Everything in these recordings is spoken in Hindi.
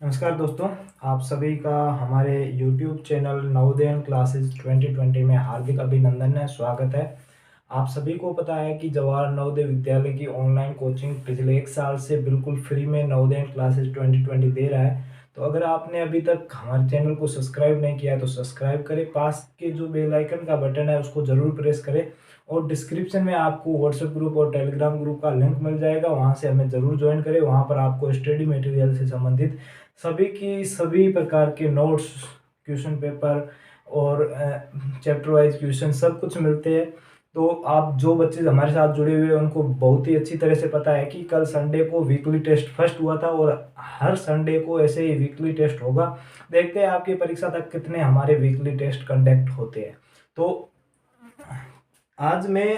नमस्कार दोस्तों, आप सभी का हमारे YouTube चैनल नवोदय क्लासेस 2020 में हार्दिक अभिनंदन है, स्वागत है। आप सभी को पता है कि जवाहर नवोदय विद्यालय की ऑनलाइन कोचिंग पिछले 1 साल से बिल्कुल फ्री में नवोदय क्लासेस 2020 दे रहा है। तो अगर आपने अभी तक हमारे चैनल को सब्सक्राइब नहीं किया है तो सब्सक्राइब करें, पास के जो बेल आइकन का बटन है उसको ज़रूर प्रेस करें और डिस्क्रिप्शन में आपको व्हाट्सएप ग्रुप और टेलीग्राम ग्रुप का लिंक मिल जाएगा, वहाँ से हमें ज़रूर ज्वाइन करें। वहाँ पर आपको स्टडी मटेरियल से संबंधित सभी प्रकार के नोट्स, क्वेश्चन पेपर और चैप्टर वाइज क्वेश्चन सब कुछ मिलते हैं। तो आप जो बच्चे हमारे साथ जुड़े हुए हैं उनको बहुत ही अच्छी तरह से पता है कि कल संडे को वीकली टेस्ट फर्स्ट हुआ था और हर संडे को ऐसे ही वीकली टेस्ट होगा। देखते हैं आपकी परीक्षा तक कितने हमारे वीकली टेस्ट कंडक्ट होते हैं। तो आज मैं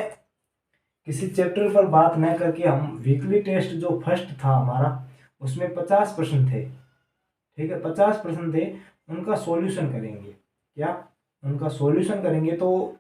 किसी चैप्टर पर बात न करके हम वीकली टेस्ट जो फर्स्ट था हमारा उसमें 50 प्रश्न थे, ठीक है, 50 प्रश्न थे, उनका सॉल्यूशन करेंगे। क्या उनका सॉल्यूशन करेंगे? तो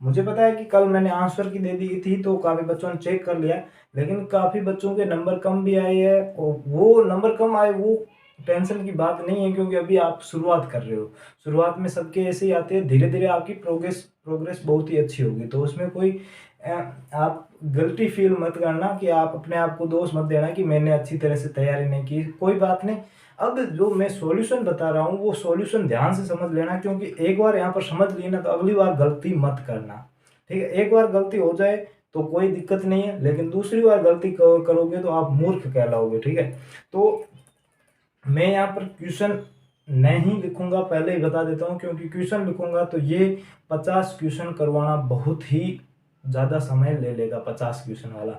मुझे पता है कि कल मैंने आंसर की दे दी थी तो काफ़ी बच्चों ने चेक कर लिया, लेकिन काफ़ी बच्चों के नंबर कम भी आए हैं और वो नंबर कम आए वो टेंशन की बात नहीं है, क्योंकि अभी आप शुरुआत कर रहे हो। शुरुआत में सबके ऐसे ही आते हैं, धीरे धीरे आपकी प्रोग्रेस प्रोग्रेस बहुत ही अच्छी होगी। तो उसमें कोई आप गलती फील मत करना कि आप अपने आप को दोष मत देना कि मैंने अच्छी तरह से तैयारी नहीं की, कोई बात नहीं। अब जो मैं सॉल्यूशन बता रहा हूँ वो सॉल्यूशन ध्यान से समझ लेना, क्योंकि एक बार यहाँ पर समझ ली ना तो अगली बार गलती मत करना, ठीक है। एक बार गलती हो जाए तो कोई दिक्कत नहीं है, लेकिन दूसरी बार गलती करोगे तो आप मूर्ख कहलाओगे, ठीक है। तो मैं यहाँ पर क्वेश्चन नहीं लिखूंगा, पहले ही बता देता हूँ, क्योंकि क्वेश्चन लिखूंगा तो ये 50 क्वेश्चन करवाना बहुत ही ज़्यादा समय ले लेगा, 50 क्वेश्चन वाला।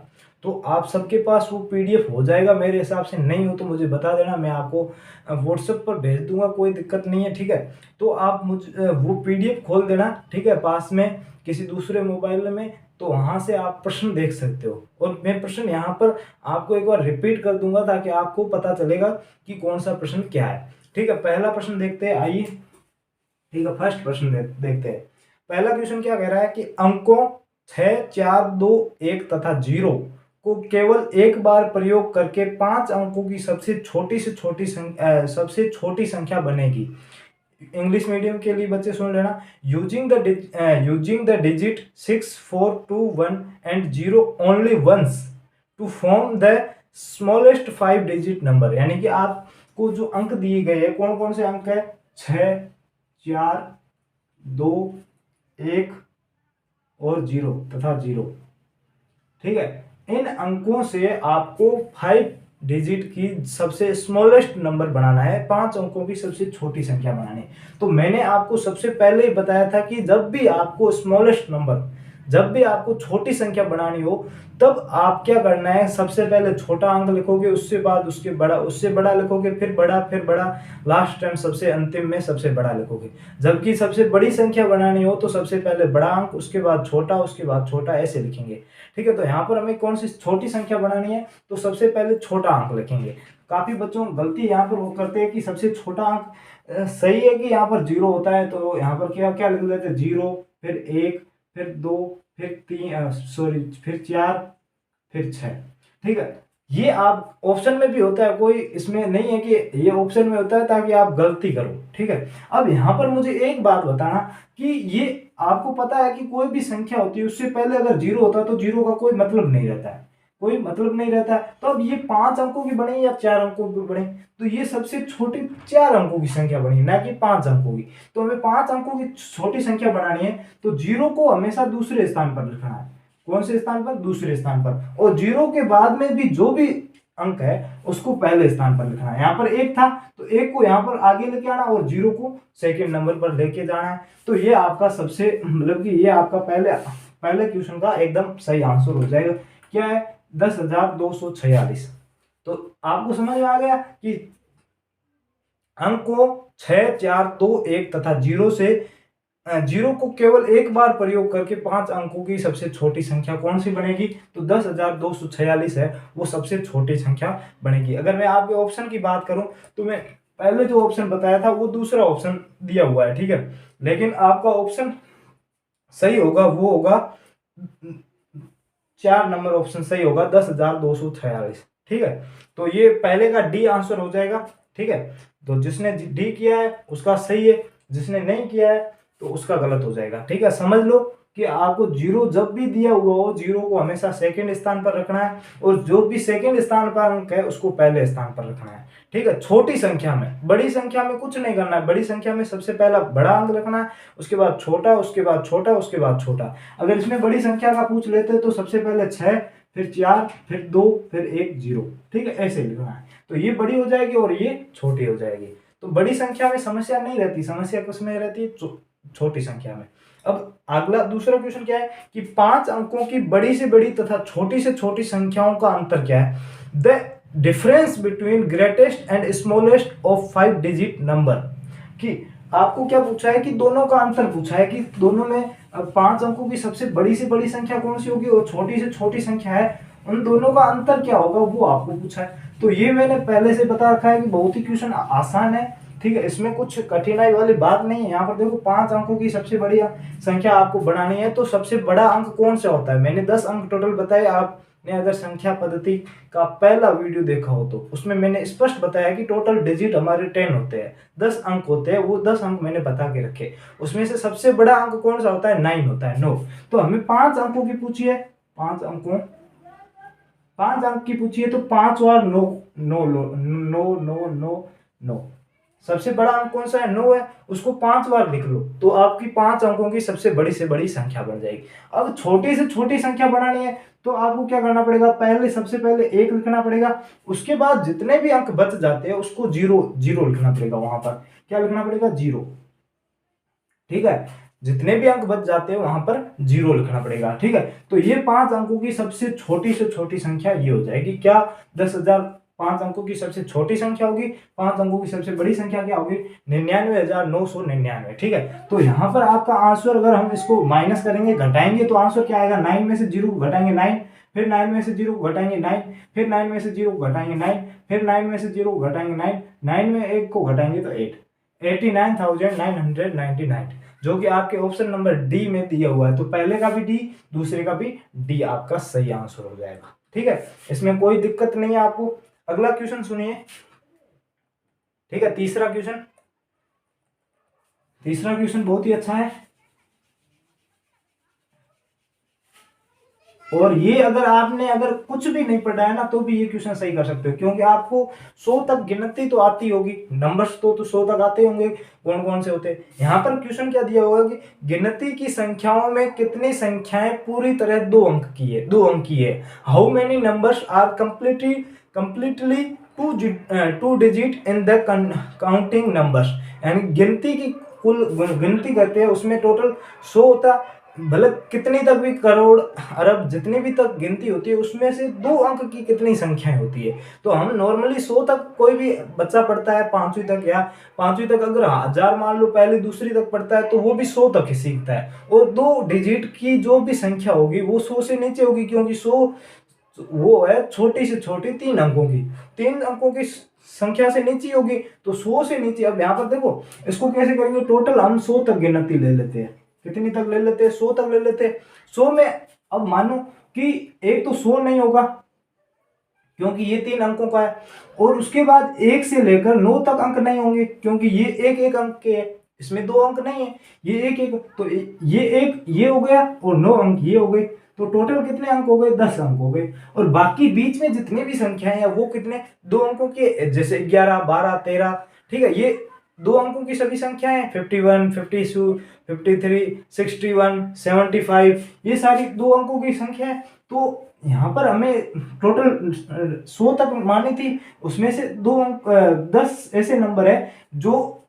तो आप सबके पास वो पीडीएफ हो जाएगा मेरे हिसाब से, नहीं हो तो मुझे बता देना, मैं आपको व्हाट्सएप पर भेज दूंगा, कोई दिक्कत नहीं है, ठीक है। तो आप मुझे वो पीडीएफ खोल देना, ठीक है, पास में किसी दूसरे मोबाइल में, तो वहाँ से आप प्रश्न देख सकते हो और मैं प्रश्न यहाँ पर आपको एक बार रिपीट कर दूंगा ताकि आपको पता चलेगा कि कौन सा प्रश्न क्या है, ठीक है। पहला प्रश्न देखते हैं, आइए, ठीक है। फर्स्ट प्रश्न देखते हैं। पहला क्वेश्चन क्या कह रहा है कि अंकों 6, 4, 2, 1 तथा 0 को केवल एक बार प्रयोग करके 5 अंकों की सबसे छोटी संख्या बनेगी। इंग्लिश मीडियम के लिए बच्चे सुन लेना। Using the digit 6, 4, 2, 1 and 0 only once to form the smallest 5 digit number. यानी कि आपको जो अंक दिए गए हैं, कौन कौन से अंक है? 6, 4, 2, 1 और 0 तथा 0, ठीक है। इन अंकों से आपको 5 डिजिट की सबसे स्मॉलेस्ट नंबर बनाना है, 5 अंकों की सबसे छोटी संख्या बनानी है। तो मैंने आपको सबसे पहले ही बताया था कि जब भी आपको स्मॉलेस्ट नंबर, जब भी आपको छोटी संख्या बनानी हो, तब आप क्या करना है, सबसे पहले छोटा अंक लिखोगे, उससे बाद उसके बड़ा, उससे बड़ा लिखोगे, फिर बड़ा, फिर बड़ा, लास्ट टाइम सबसे अंतिम में सबसे बड़ा लिखोगे। जबकि सबसे बड़ी संख्या बनानी हो तो सबसे पहले बड़ा अंक, उसके बाद छोटा, उसके बाद छोटा, ऐसे लिखेंगे, ठीक है। तो यहाँ पर हमें कौन सी छोटी संख्या बनानी है, तो सबसे पहले छोटा अंक लिखेंगे। काफी बच्चों गलती यहाँ पर वो करते हैं कि सबसे छोटा अंक सही है कि यहाँ पर 0 होता है, तो यहाँ पर क्या क्या लिख देते हैं, 0, फिर 1, फिर 2, फिर 3, सॉरी, फिर 4, फिर 6, ठीक है। ये आप ऑप्शन में भी होता है, कोई इसमें नहीं है कि ये ऑप्शन में होता है ताकि आप गलती करो, ठीक है। अब यहाँ पर मुझे एक बात बताना कि ये आपको पता है कि कोई भी संख्या होती है उससे पहले अगर 0 होता है तो 0 का कोई मतलब नहीं रहता है, कोई मतलब नहीं रहता है। तो अब ये 5 अंकों की बने या 4 अंकों की बने, तो ये सबसे छोटी 4 अंकों की संख्या बनी, ना कि 5 अंकों की। तो हमें 5 अंकों की छोटी संख्या बनानी है, तो 0 को हमेशा दूसरे स्थान पर लिखना है। कौन से स्थान पर? दूसरे स्थान पर। और 0 के बाद में भी जो भी अंक है उसको पहले स्थान पर लिखना है। यहाँ पर 1 था तो 1 को यहाँ पर आगे लेके आना और 0 को सेकंड नंबर पर लेके जाना है। तो ये आपका सबसे, मतलब कि ये आपका पहले क्वेश्चन का एकदम सही आंसर हो जाएगा। क्या है? 10,246। तो आपको समझ में आ गया कि अंकों 6, 4, 2, 1 तथा 0 से 0 को केवल एक बार प्रयोग करके 5 अंकों की सबसे छोटी संख्या कौन सी बनेगी, तो 10,246 है वो सबसे छोटी संख्या बनेगी। अगर मैं आपके ऑप्शन की बात करूं तो मैं पहले जो ऑप्शन बताया था वो दूसरा ऑप्शन दिया हुआ है, ठीक है। लेकिन आपका ऑप्शन सही होगा वो होगा 4 नंबर ऑप्शन सही होगा, 10,246, ठीक है। तो ये पहले का डी आंसर हो जाएगा, ठीक है। तो जिसने डी किया है उसका सही है, जिसने नहीं किया है तो उसका गलत हो जाएगा। ठीक है, समझ लो कि आपको जीरो जब भी दिया हुआ हो, जीरो को हमेशा सेकंड स्थान पर रखना है, और जो भी सेकंड स्थान पर अंक है उसको पहले स्थान पर रखना है। ठीक है, छोटी संख्या में, बड़ी संख्या में कुछ नहीं करना है। बड़ी संख्या में सबसे पहला बड़ा अंक रखना है, उसके बाद छोटा, उसके बाद छोटा, उसके बाद छोटा। अगर इसमें बड़ी संख्या का पूछ लेते तो सबसे पहले 6, फिर 4, फिर 2, फिर 1, 0। ठीक है, ऐसे लिखना है। तो ये बड़ी हो जाएगी और ये छोटी हो जाएगी। तो बड़ी संख्या में समस्या नहीं रहती, समस्या किसमें रहती है? छोटी संख्या में। अब अगला दूसरा क्वेश्चन क्या है कि 5 अंकों की बड़ी से बड़ी तथा छोटी से छोटी संख्याओं का अंतर क्या है? The difference between greatest and smallest of 5 digit number. कि आपको क्या पूछा है कि दोनों का अंतर पूछा है कि दोनों में 5 अंकों की सबसे बड़ी से बड़ी संख्या कौन सी होगी और छोटी से छोटी संख्या है, उन दोनों का अंतर क्या होगा, वो आपको पूछा है। तो ये मैंने पहले से बता रखा है कि बहुत ही क्वेश्चन आसान है। ठीक है, इसमें कुछ कठिनाई वाली बात नहीं है। यहाँ पर देखो 5 अंकों की सबसे बड़ी संख्या आपको बनानी है, तो सबसे बड़ा अंक कौन सा होता है? मैंने 10 अंक टोटल बताए। आपने अगर संख्या पद्धति का पहला वीडियो देखा हो तो उसमें मैंने स्पष्ट बताया कि टोटल डिजिट हमारे 10 होते हैं, 10 अंक होते हैं। वो 10 अंक मैंने बता के रखे। उसमें से सबसे बड़ा अंक कौन सा होता है? 9 होता है, 9। तो हमें 5 अंकों की पूछी है, 5 अंक की पूछी है, तो 5 और 9, 9 9 9 9 9। सबसे बड़ा अंक कौन सा है? 9 है, उसको 5 बार लिख लो तो आपकी 5 अंकों की सबसे बड़ी से बड़ी संख्या बन जाएगी। अब छोटी से छोटी संख्या बनानी है तो आपको क्या करना पड़ेगा? सबसे पहले 1 लिखना पड़ेगा, उसके बाद जितने भी अंक बच जाते हैं उसको 0 0 लिखना पड़ेगा। वहां पर क्या लिखना पड़ेगा? 0। ठीक है, जितने भी अंक बच जाते हैं वहां पर 0 लिखना पड़ेगा। ठीक है, तो ये 5 अंकों की सबसे छोटी से छोटी संख्या ये हो जाएगी क्या? 10,000। 5 अंकों की सबसे छोटी संख्या होगी, 5 अंकों की सबसे बड़ी संख्या क्या होगी? 99,999। ठीक है, तो यहाँ पर आपका आंसर, अगर हम इसको माइनस करेंगे, घटाएंगे, तो आंसर क्या आएगा? 9 में से 0 घटाएंगे 9, फिर 9 में से 0 घटाएंगे 9, फिर 9 में से 0 घटाएंगे 9, फिर 9 में से 0 घटाएंगे 9, 9 में 1 को घटाएंगे तो 8, 89,999, जो कि आपके ऑप्शन नंबर डी में दिया हुआ है। तो पहले का भी डी, दूसरे का भी डी आपका सही आंसर हो जाएगा। ठीक है, इसमें कोई दिक्कत नहीं है आपको। अगला क्वेश्चन सुनिए। ठीक है, तीसरा क्वेश्चन बहुत ही अच्छा है, और ये अगर कुछ भी नहीं पढ़ा है ना तो भी ये क्वेश्चन सही कर सकते हो, क्योंकि आपको 100 तक गिनती तो आती होगी, नंबर्स तो 100 तक आते होंगे, कौन कौन से होते हैं। यहाँ पर क्वेश्चन क्या दिया होगा कि गिनती की संख्याओं में कितनी संख्याएं पूरी तरह 2 अंक की है। How many numbers are completely two digit in the counting numbers. यानी गिनती की कुल गिनती करते हैं, उसमें टोटल 100 होता, भले कितनी तक भी, करोड़ अरब जितनी भी तक गिनती होती है, उसमें से 2 अंक की कितनी संख्याएं होती है। तो हम नॉर्मली 100 तक, कोई भी बच्चा पढ़ता है 5वीं तक, या 5वीं तक अगर 1000 मान लो पहली दूसरी तक पढ़ता है तो वो भी 100 तक ही सीखता है। और 2 डिजिट की जो भी संख्या होगी वो 100 से नीचे होगी, क्योंकि 100 वो है छोटी से छोटी 3 अंकों की, 3 अंकों की संख्या से नीचे होगी, तो 100 से नीचे। अब यहाँ पर देखो इसको कैसे करेंगे? टोटल हम 100 तक गिनती ले लेते हैं। कितनी तक ले लेते हैं? 100 तक ले लेते हैं। 100 में अब मानो कि एक तो 100 नहीं होगा क्योंकि ये 3 अंकों का है, और उसके बाद 1 से लेकर 9 तक अंक नहीं होंगे क्योंकि ये एक एक अंक के है, इसमें 2 अंक नहीं है, ये एक एक, तो ये एक ये हो गया और 9 अंक ये हो गए, तो टोटल कितने अंक हो गए? 10 अंक हो गए। और बाकी बीच में जितने भी संख्याएं हैं वो कितने? 2 अंकों के, जैसे 11, 12, 13। ठीक है, ये 2 अंकों की सभी संख्याएं, 51, 52, 53, 61, 75, ये सारी 2 अंकों की संख्या है। तो यहाँ पर हमें टोटल 100 तक मानी थी, उसमें से 2 अंक 10 ऐसे नंबर है जो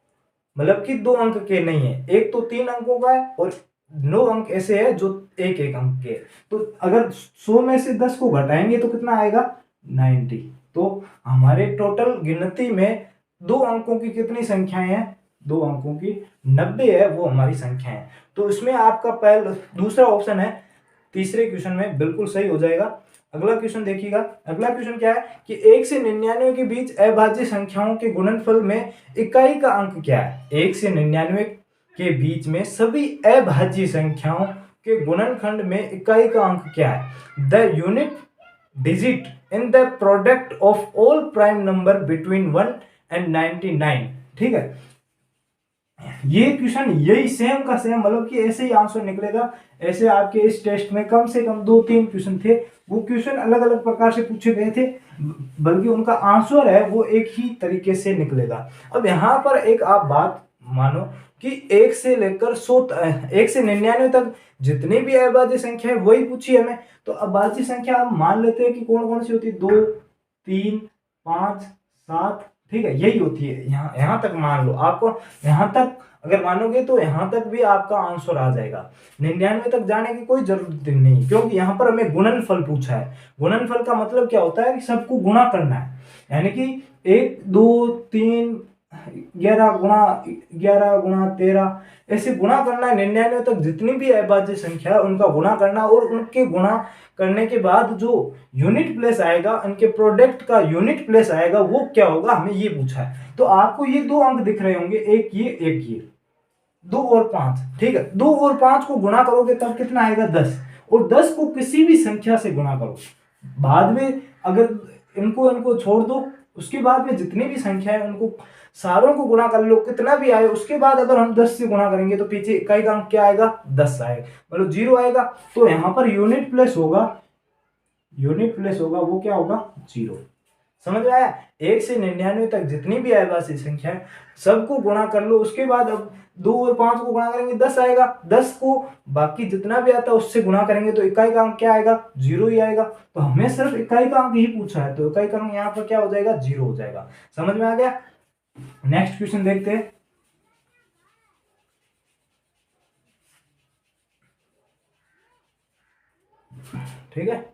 मतलब कि 2 अंक के नहीं है, एक तो 3 अंकों का है और 9 अंक ऐसे है जो एक एक अंक के। तो अगर 100 में से 10 को घटाएंगे तो कितना आएगा? 90। तो हमारे टोटल गिनती में 2 अंकों की कितनी संख्याएं हैं? 2 अंकों की 90 है, वो हमारी संख्या है। तो इसमें आपका दूसरा ऑप्शन है तीसरे क्वेश्चन में बिल्कुल सही हो जाएगा। अगला क्वेश्चन देखिएगा। अगला क्वेश्चन क्या है कि 1 से 99 के बीच अभाज्य संख्याओं के गुणनफल में इकाई का अंक क्या है? 1 से 99 के बीच में सभी अभाज्य संख्याओं के गुणनखंड में इकाई का अंक क्या है? The unit digit in the product of all prime number between 1 and 99। ठीक है, ये क्वेश्चन यही सेम का सेम, मतलब कि ऐसे ही आंसर निकलेगा। ऐसे आपके इस टेस्ट में कम से कम 2-3 क्वेश्चन थे, वो क्वेश्चन अलग अलग प्रकार से पूछे गए थे, बल्कि उनका आंसर है वो एक ही तरीके से निकलेगा। अब यहाँ पर एक आप बात मानो कि 1 से लेकर 1 से 99 तक जितनी भी अभाज्य संख्या है वही पूछी है हमें। तो अभाज्य संख्या आप मान लेते हैं कि कौन कौन सी होती है, 2, 3, 5, 7, ठीक है, यही होती है। यहाँ तक मान लो, आपको यहाँ तक अगर मानोगे तो यहाँ तक भी आपका आंसर आ जाएगा। 99 तक जाने की कोई जरूरत नहीं, क्योंकि यहाँ पर हमें गुणनफल पूछा है। गुणनफल का मतलब क्या होता है कि सबको गुणा करना है, यानी कि 1, 2, 3, 11 गुणा 11 गुणा 13 ऐसे गुणा करना है। 99 तक जितनी भी अभाज्य संख्या है उनका गुणा करना, और उनके गुणा करने के बाद जो यूनिट प्लेस आएगा, उनके प्रोडक्ट का यूनिट प्लेस आएगा, वो क्या होगा, हमें ये पूछा है। तो आपको ये 2 अंक दिख रहे होंगे, एक ये 2 और 5। ठीक है, 2 और 5 को गुणा करोगे तब कितना आएगा, 10। और 10 को किसी भी संख्या से गुणा करो, बाद में अगर इनको छोड़ दो, उसके बाद में जितनी भी संख्या है उनको सारों को गुणा कर लो, कितना भी आए, उसके बाद अगर हम 10 से गुणा करेंगे तो पीछे इकाई का अंक क्या आएगा, 10 आएगा, मतलब 0 आएगा। तो यहाँ पर यूनिट प्लेस होगा वो क्या होगा, 0। समझ में आया? 1 से 99 तक जितनी भी अभाज्य संख्या है सबको गुणा कर लो, उसके बाद अब 2 और 5 को गुणा करेंगे 10 आएगा, 10 को बाकी जितना भी आता है उससे गुणा करेंगे तो इकाई का अंक क्या आएगा, 0 ही आएगा। तो हमें सिर्फ इकाई का अंक ही पूछा है, तो इकाई का अंक यहाँ पर क्या हो जाएगा, 0 हो जाएगा। समझ में आ गया? नेक्स्ट क्वेश्चन देखते हैं। ठीक है,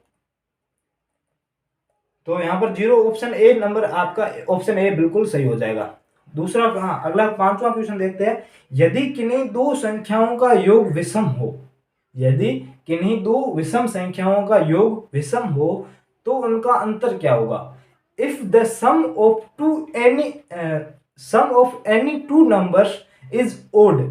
तो यहाँ पर 0 ऑप्शन ए नंबर, आपका ऑप्शन ए बिल्कुल सही हो जाएगा। दूसरा, हाँ, अगला 5वां क्वेश्चन देखते हैं। यदि किन्हीं दो संख्याओं का योग विषम हो, यदि किन्हीं दो विषम संख्याओं का योग विषम हो तो उनका अंतर क्या होगा? If the sum of any two numbers is odd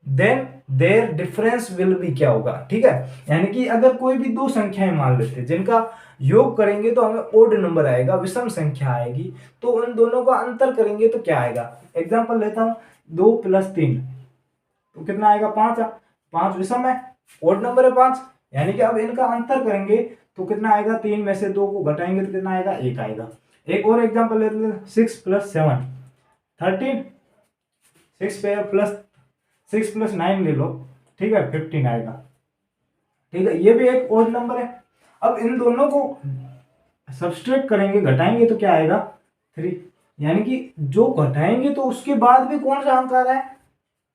then their difference will be, क्या होगा? ठीक है, यानी कि अगर कोई भी दो संख्याएं मान लेते हैं जिनका योग करेंगे तो हमें ओड नंबर आएगा, विषम संख्या आएगी, तो उन दोनों का अंतर करेंगे तो क्या आएगा? एग्जांपल लेता हूं, 2 + 3 तो कितना आएगा, 5। 5 विषम है, ओड नंबर है 5, यानी कि अब इनका अंतर करेंगे तो कितना आएगा, 3 में से 2 को घटाएंगे तो कितना आएगा, 1 आएगा। एक और एग्जांपल लेते हैं, 6 + 7 13, 6 + 9 ले लो, ठीक है, 15 आएगा। ठीक है, ये भी एक ओड नंबर है। अब इन दोनों को सब्सट्रैक्ट करेंगे, घटाएंगे तो क्या आएगा, 3, यानी कि जो घटाएंगे तो उसके बाद भी कौन सा अंक आ रहा है,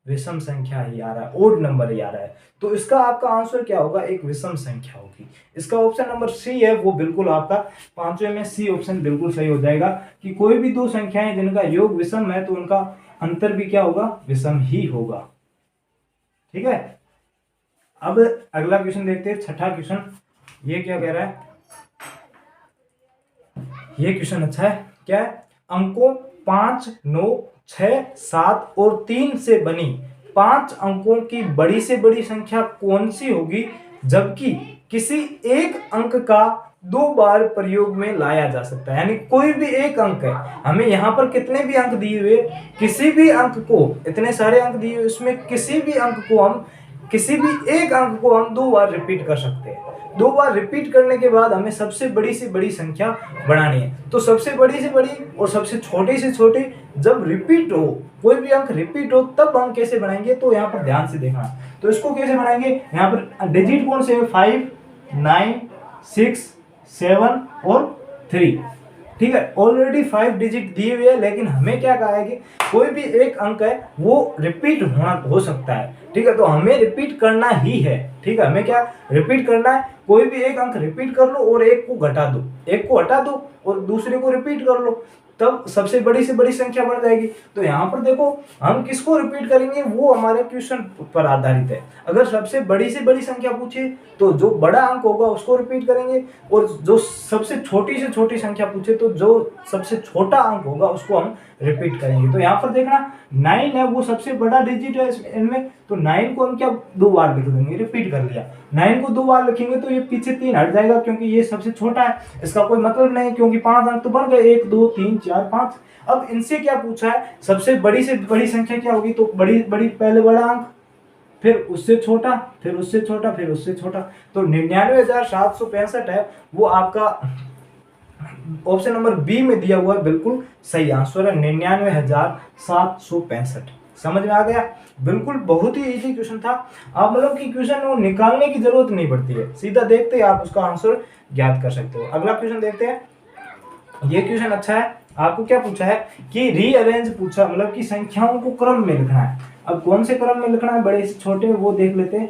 विषम संख्या ही आ रहा है, ओड नंबर ही आ रहा है। तो इसका आपका आंसर क्या होगा, एक विषम संख्या होगी। इसका ऑप्शन नंबर सी है वो बिल्कुल आपका 5वें में सी ऑप्शन बिल्कुल सही हो जाएगा, कि कोई भी दो संख्याएं जिनका योग विषम है तो उनका अंतर भी क्या होगा, विषम ही होगा। ठीक है, अब अगला क्वेश्चन देखते हैं, 6ठा क्वेश्चन। ये क्या कह रहा है, ये क्वेश्चन अच्छा है। क्या है? अंकों 5, 9, 6, 7 और 3 से बनी 5 अंकों की बड़ी से बड़ी संख्या कौन सी होगी जबकि किसी एक अंक का 2 बार प्रयोग में लाया जा सकता है? यानी कोई भी एक अंक है, हमें यहाँ पर कितने भी अंक दिए हुए, किसी भी अंक को, इतने सारे अंक दिए हुए, उसमें किसी भी अंक को हम, किसी भी एक अंक को हम 2 बार रिपीट कर सकते हैं। 2 बार रिपीट करने के बाद हमें सबसे बड़ी से बड़ी संख्या बनानी है। तो सबसे बड़ी से बड़ी और सबसे छोटी से छोटी जब रिपीट हो, कोई भी अंक रिपीट हो, तब हम कैसे बनाएंगे, तो यहाँ पर ध्यान से देखना। तो इसको कैसे बनाएंगे, यहाँ पर डिजिट कौन से है, 5, 9, 6, 7 और 3। ठीक है, ऑलरेडी 5 डिजिट दिए हुए हैं, लेकिन हमें क्या कहा है कि कोई भी एक अंक है वो रिपीट हो सकता है। ठीक है, तो हमें रिपीट करना ही है। ठीक है, हमें क्या रिपीट करना है, कोई भी एक अंक रिपीट कर लो और एक को घटा दो, एक को हटा दो और दूसरे को रिपीट कर लो, तब सबसे बड़ी से बड़ी संख्या बन जाएगी। तो यहाँ पर देखो, हम किसको रिपीट करेंगे वो हमारे क्वेश्चन पर आधारित है। अगर सबसे बड़ी से बड़ी संख्या पूछे तो जो बड़ा अंक होगा उसको रिपीट करेंगे, और जो सबसे छोटी से छोटी संख्या पूछे तो जो सबसे छोटा अंक होगा उसको हम रिपीट करेंगे। तो यहाँ पर देखना 9 है वो सबसे बड़ा डिजिट है इनमें, तो 9 को हम क्या 2 बार लिख देंगे, रिपीट कर लिया। 9 को 2 बार लिखेंगे तो ये पीछे 3 हट जाएगा क्योंकि ये सबसे छोटा है, इसका कोई मतलब नहीं क्योंकि 5 अंक तो बढ़ गए, 1 2 3 4 5। अब इनसे क्या पूछा है, सबसे बड़ी से बड़ी संख्या क्या होगी, तो बड़ी बड़ी पहले बड़ा अंक, फिर उससे छोटा, फिर उससे छोटा, फिर उससे छोटा। तो 99,765 है वो आपका ऑप्शन नंबर बी में दिया हुआ है, बिल्कुल सही आंसर है 99,765। समझ में आ गया? बिल्कुल बहुत ही इजी क्वेश्चन था। आप मतलब कि क्वेश्चन वो निकालने की जरूरत नहीं पड़ती है, सीधा देखते ही आप उसका आंसर ज्ञात कर सकते हो। अगला क्वेश्चन देखते हैं। ये क्वेश्चन अच्छा है। आपको क्या पूछा है कि रीअरेंज पूछा, मतलब कि संख्याओं को क्रम में लिखना है। अब कौन से क्रम में लिखना है, बड़े से छोटे, वो देख लेते हैं।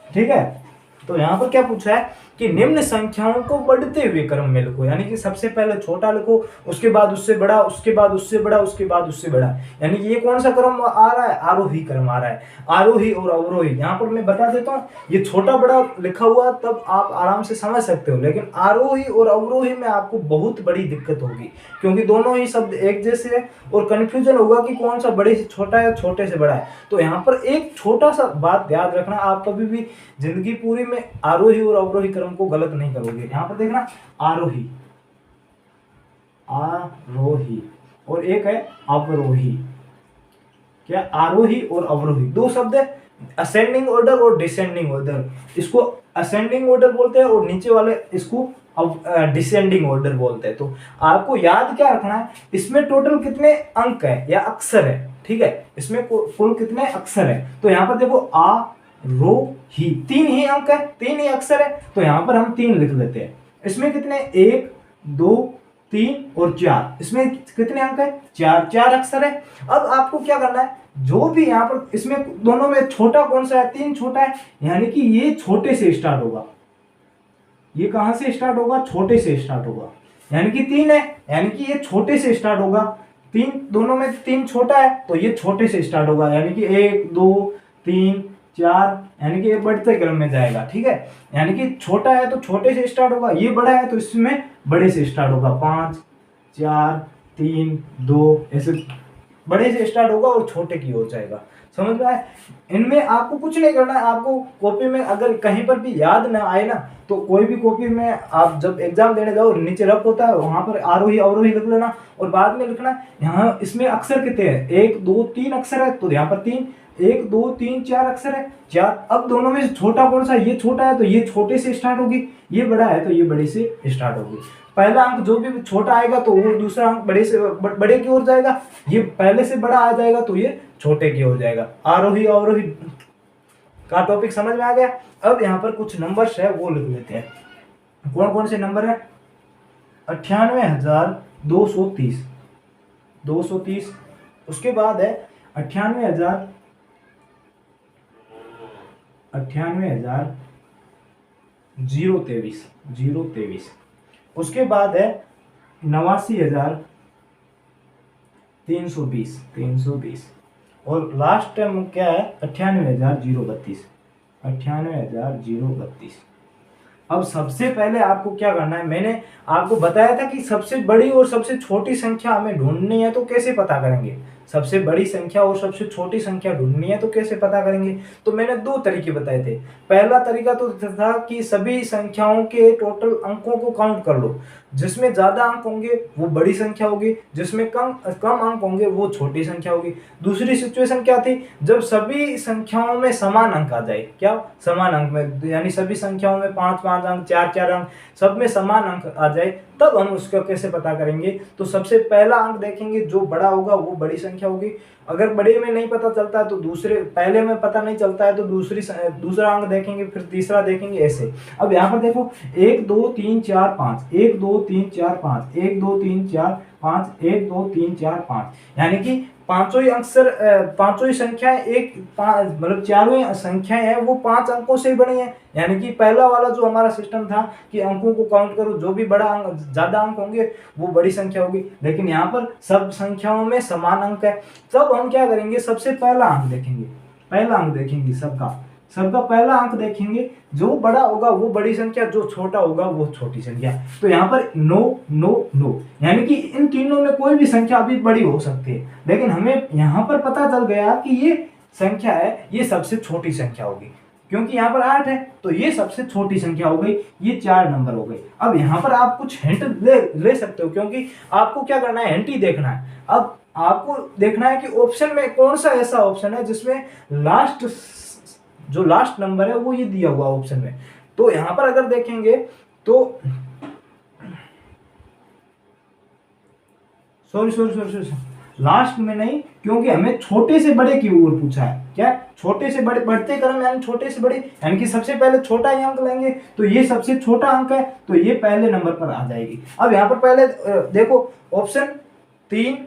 ठीक है, तो यहाँ पर क्या पूछा है कि निम्न संख्याओं को बढ़ते हुए क्रम में लिखो, यानी कि सबसे पहले छोटा लिखो, उसके बाद उससे बड़ा, उसके बाद उससे बड़ा, उसके बाद उससे बड़ा। यानी कि ये कौन सा क्रम आ रहा है, आरोही क्रम आ रहा है, आरोही और अवरोही। यहाँ पर मैं बता देता हूँ, ये छोटा बड़ा लिखा हुआ तब आप आराम से समझ सकते हो, लेकिन आरोही और अवरोही में आपको बहुत बड़ी दिक्कत होगी क्योंकि दोनों ही शब्द एक जैसे है और कंफ्यूजन होगा कि कौन सा बड़े से छोटा है, छोटे से बड़ा है। तो यहाँ पर एक छोटा सा बात याद रखना, आप कभी भी जिंदगी पूरी में आरोही और अवरोही क्रम को गलत नहीं करोगे। यहाँ पर देखना, आरोही, आरोही और एक है अवरोही। क्या, आरोही और अवरोही दो शब्द है, असेंडिंग ऑर्डर और डिसेंडिंग ऑर्डर। इसको असेंडिंग ऑर्डर बोलते हैं और नीचे वाले इसको डिसेंडिंग ऑर्डर बोलते हैं। तो आपको याद क्या रखना है, इसमें टोटल कितने अंक है या अक्षर है, ठीक है, इसमें कुल कितने अक्षर है। तो यहाँ पर देखो, आ रो ही, 3 ही अंक है, 3 ही अक्षर है, तो यहाँ पर हम 3 लिख लेते हैं। इसमें कितने, 1 2 3 और 4, इसमें कितने अंक है, 4 अक्षर है। अब आपको क्या करना है, जो भी यहाँ पर इसमें दोनों में छोटा कौन सा है, 3 छोटा है, यानी कि ये छोटे से स्टार्ट होगा। ये कहां से स्टार्ट होगा, छोटे से स्टार्ट होगा, यानी कि 3 है, यानी कि ये छोटे से स्टार्ट होगा। 3 दोनों में 3 छोटा है तो ये छोटे से स्टार्ट होगा, यानी कि 1 2 3 4, यानी कि ये बढ़ते क्रम में जाएगा। ठीक है, यानी कि छोटा है तो छोटे से स्टार्ट होगा, ये बड़ा है तो इसमें बड़े से स्टार्ट होगा, 5 4 3 2, ऐसे बड़े से स्टार्ट होगा और छोटे की हो जाएगा। समझ में आए? इनमें आपको कुछ नहीं करना है, आपको कॉपी में अगर कहीं पर भी याद ना आए ना, तो कोई भी कॉपी में आप जब एग्जाम देने जाओ, नीचे रफ होता है, वहां पर आरोही अवरोही लिख लेना और बाद में लिखना यहाँ इसमें अक्षर कितने हैं, 1 2 3 अक्षर है, तो यहाँ पर 3, 1 2 3 4 अक्षर है, 4। अब दोनों में से छोटा कौन सा, ये छोटा है तो ये छोटे से स्टार्ट होगी, ये बड़ा है तो ये बड़े से स्टार्ट होगी। पहला अंक जो भी छोटा आएगा तो वो दूसरा अंक बड़े से बड़े की ओर जाएगा, ये पहले से बड़ा आ जाएगा तो ये छोटे की ओर जाएगा। आरोही अवरोही का टॉपिक समझ में आ गया। अब यहाँ पर कुछ नंबर्स है वो लिख लेते हैं। कौन कौन से नंबर है, 98,230, 230, उसके बाद है 98,023, उसके बाद है 89,320, और लास्ट टाइम क्या है 98,032। अब सबसे पहले आपको क्या करना है, मैंने आपको बताया था कि सबसे बड़ी और सबसे छोटी संख्या हमें ढूंढनी है, तो कैसे पता करेंगे, सबसे बड़ी संख्या और सबसे छोटी संख्या ढूंढनी है तो कैसे पता करेंगे। तो मैंने 2 तरीके बताए थे। पहला तरीका तो था कि सभी संख्याओं के टोटल अंकों को काउंट कर लो, जिसमें ज्यादा अंक होंगे वो बड़ी संख्या होगी, जिसमें कम अंक होंगे वो छोटी संख्या होगी। दूसरी सिचुएशन क्या थी, जब सभी संख्याओं में समान अंक आ जाए, क्या समान अंक में, यानी सभी संख्याओं में 5-5 अंक, 4-4 अंक, सब में समान अंक आ जाए, तब हम उसका कैसे पता करेंगे। तो सबसे पहला अंक देखेंगे, जो बड़ा होगा वो बड़ी संख्या होगी। अगर बड़े में नहीं पता चलता है तो दूसरे, पहले में पता नहीं चलता है तो दूसरा अंक देखेंगे, फिर तीसरा देखेंगे, ऐसे। अब यहाँ पर देखो 1 2 3 4 5, 1 2 3 4 5, 1 2 3 4 5, 1 2 3 4 5, यानी कि पांचों ही अक्षर, पांचों ही संख्याएं एक मतलब चारों संख्याएं हैं वो 5 अंकों से ही बनी है। यानी कि पहला वाला जो हमारा सिस्टम था कि अंकों को काउंट करो, जो भी बड़ा अंक, ज्यादा अंक होंगे वो बड़ी संख्या होगी, लेकिन यहाँ पर सब संख्याओं में समान अंक है। तब हम क्या करेंगे, सबसे पहला अंक देखेंगे, पहला अंक देखेंगे, सबका पहला अंक देखेंगे, जो बड़ा होगा वो बड़ी संख्या, जो छोटा होगा वो छोटी संख्या। तो यहाँ पर 9, यानी कि इन तीनों में कोई भी संख्या अभी बड़ी हो सकती है, लेकिन हमें यहाँ पर पता चल गया कि ये संख्या है ये सबसे छोटी संख्या होगी, क्योंकि यहाँ पर 8 है तो ये सबसे छोटी संख्या हो गई, ये 4 नंबर हो गई। अब यहाँ पर आप कुछ हिंट ले सकते हो, क्योंकि आपको क्या करना है, हिंट ही देखना है। अब आपको देखना है कि ऑप्शन में कौन सा ऐसा ऑप्शन है जिसमें जो लास्ट नंबर है वो ये दिया हुआ ऑप्शन में। तो यहाँ पर अगर देखेंगे तो सॉरी लास्ट में नहीं, क्योंकि हमें छोटे से बड़े की ओर पूछा है। क्या, छोटे से बड़े, बढ़ते क्रम यानी छोटे से बड़े, यानी कि सबसे पहले छोटा ही अंक लेंगे तो ये सबसे छोटा अंक है तो ये पहले नंबर पर आ जाएगी। अब यहाँ पर पहले देखो ऑप्शन 3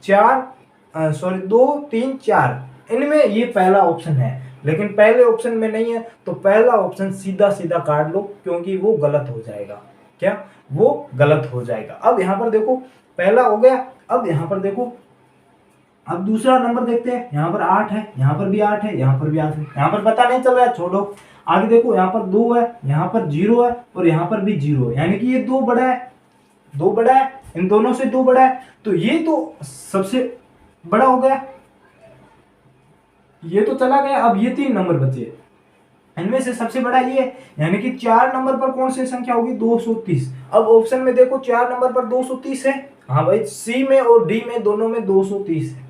4 सॉरी 2 3 4, इनमें ये पहला ऑप्शन है, लेकिन पहले ऑप्शन में नहीं है तो पहला ऑप्शन सीधा सीधा काट लो, क्योंकि वो गलत हो जाएगा। क्या, वो गलत हो जाएगा। अब यहाँ पर देखो पहला हो गया। अब यहाँ पर देखो, अब दूसरा नंबर देखते हैं। यहाँ पर 8 है, यहाँ पर भी 8 है, यहाँ पर भी 8 है, यहाँ पर पता नहीं चल रहा है, छोड़ो। आगे देखो यहाँ पर 2 है, यहाँ पर 0 है और यहाँ पर भी 0 है, यानी कि ये 2 बड़ा है, 2 बड़ा है, इन दोनों से 2 बड़ा है, तो ये तो सबसे बड़ा हो गया, ये तो चला गया। अब ये 3 नंबर बचे, इनमें से सबसे बड़ा ये, यानी कि 4 नंबर पर कौन सी संख्या होगी, 230। अब ऑप्शन में देखो 4 नंबर पर 230 है, हाँ भाई, सी में और डी में दोनों में 230 है,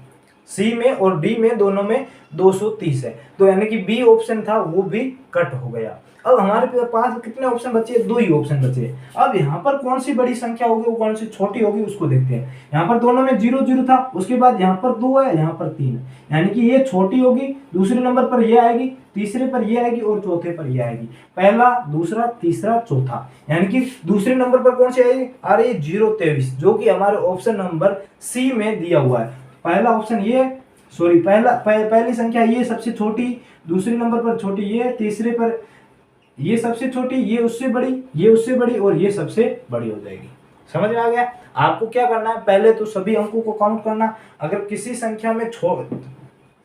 सी में और डी में दोनों में 230 है, तो यानी कि बी ऑप्शन था वो भी कट हो गया। अब हमारे पास कितने ऑप्शन बचे, 2 ही ऑप्शन बचे। अब यहाँ पर कौन सी बड़ी संख्या होगी, वो कौन सी छोटी होगी उसको देखते हैं। यहाँ पर दोनों में 0 0 था, उसके बाद यहाँ पर 2 है, यहाँ पर 3 है, यानी कि ये छोटी होगी, दूसरे नंबर पर ये आएगी, तीसरे पर ये आएगी और चौथे पर ये आएगी। पहला, दूसरा, तीसरा, चौथा, यानी कि दूसरे नंबर पर कौन सी आएगी, आ रही है 023, जो कि हमारे ऑप्शन नंबर सी में दिया हुआ है। पहला ऑप्शन ये, सॉरी पहली संख्या ये सबसे छोटी, दूसरे नंबर पर छोटी ये, तीसरे पर ये सबसे छोटी, ये उससे बड़ी, ये उससे बड़ी और ये सबसे बड़ी हो जाएगी। समझ में आ गया। आपको क्या करना है, पहले तो सभी अंकों को काउंट करना। अगर किसी संख्या में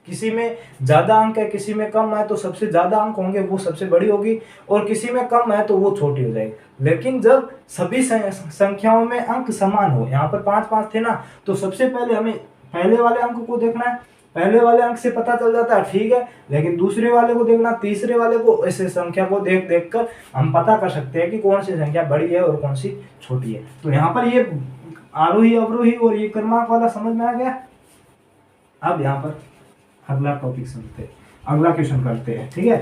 किसी में ज्यादा अंक है, किसी में कम है, तो सबसे ज्यादा अंक होंगे वो सबसे बड़ी होगी, और किसी में कम है तो वो छोटी हो जाएगी। लेकिन जब सभी संख्याओं में अंक समान हो, यहाँ पर 5 5 थे ना, तो सबसे पहले हमें पहले वाले अंक को देखना है। पहले वाले अंक से पता चल जाता है, ठीक है, लेकिन दूसरे वाले को देखना, तीसरे वाले को, ऐसे संख्या को देख देख कर हम पता कर सकते हैं कि कौन सी संख्या बड़ी है और कौन सी छोटी है। तो यहाँ पर ये आरोही अवरोही और ये क्रमांक वाला समझ में आ गया। अब यहाँ पर अगला टॉपिक समझते हैं, अगला क्वेश्चन करते हैं, ठीक है।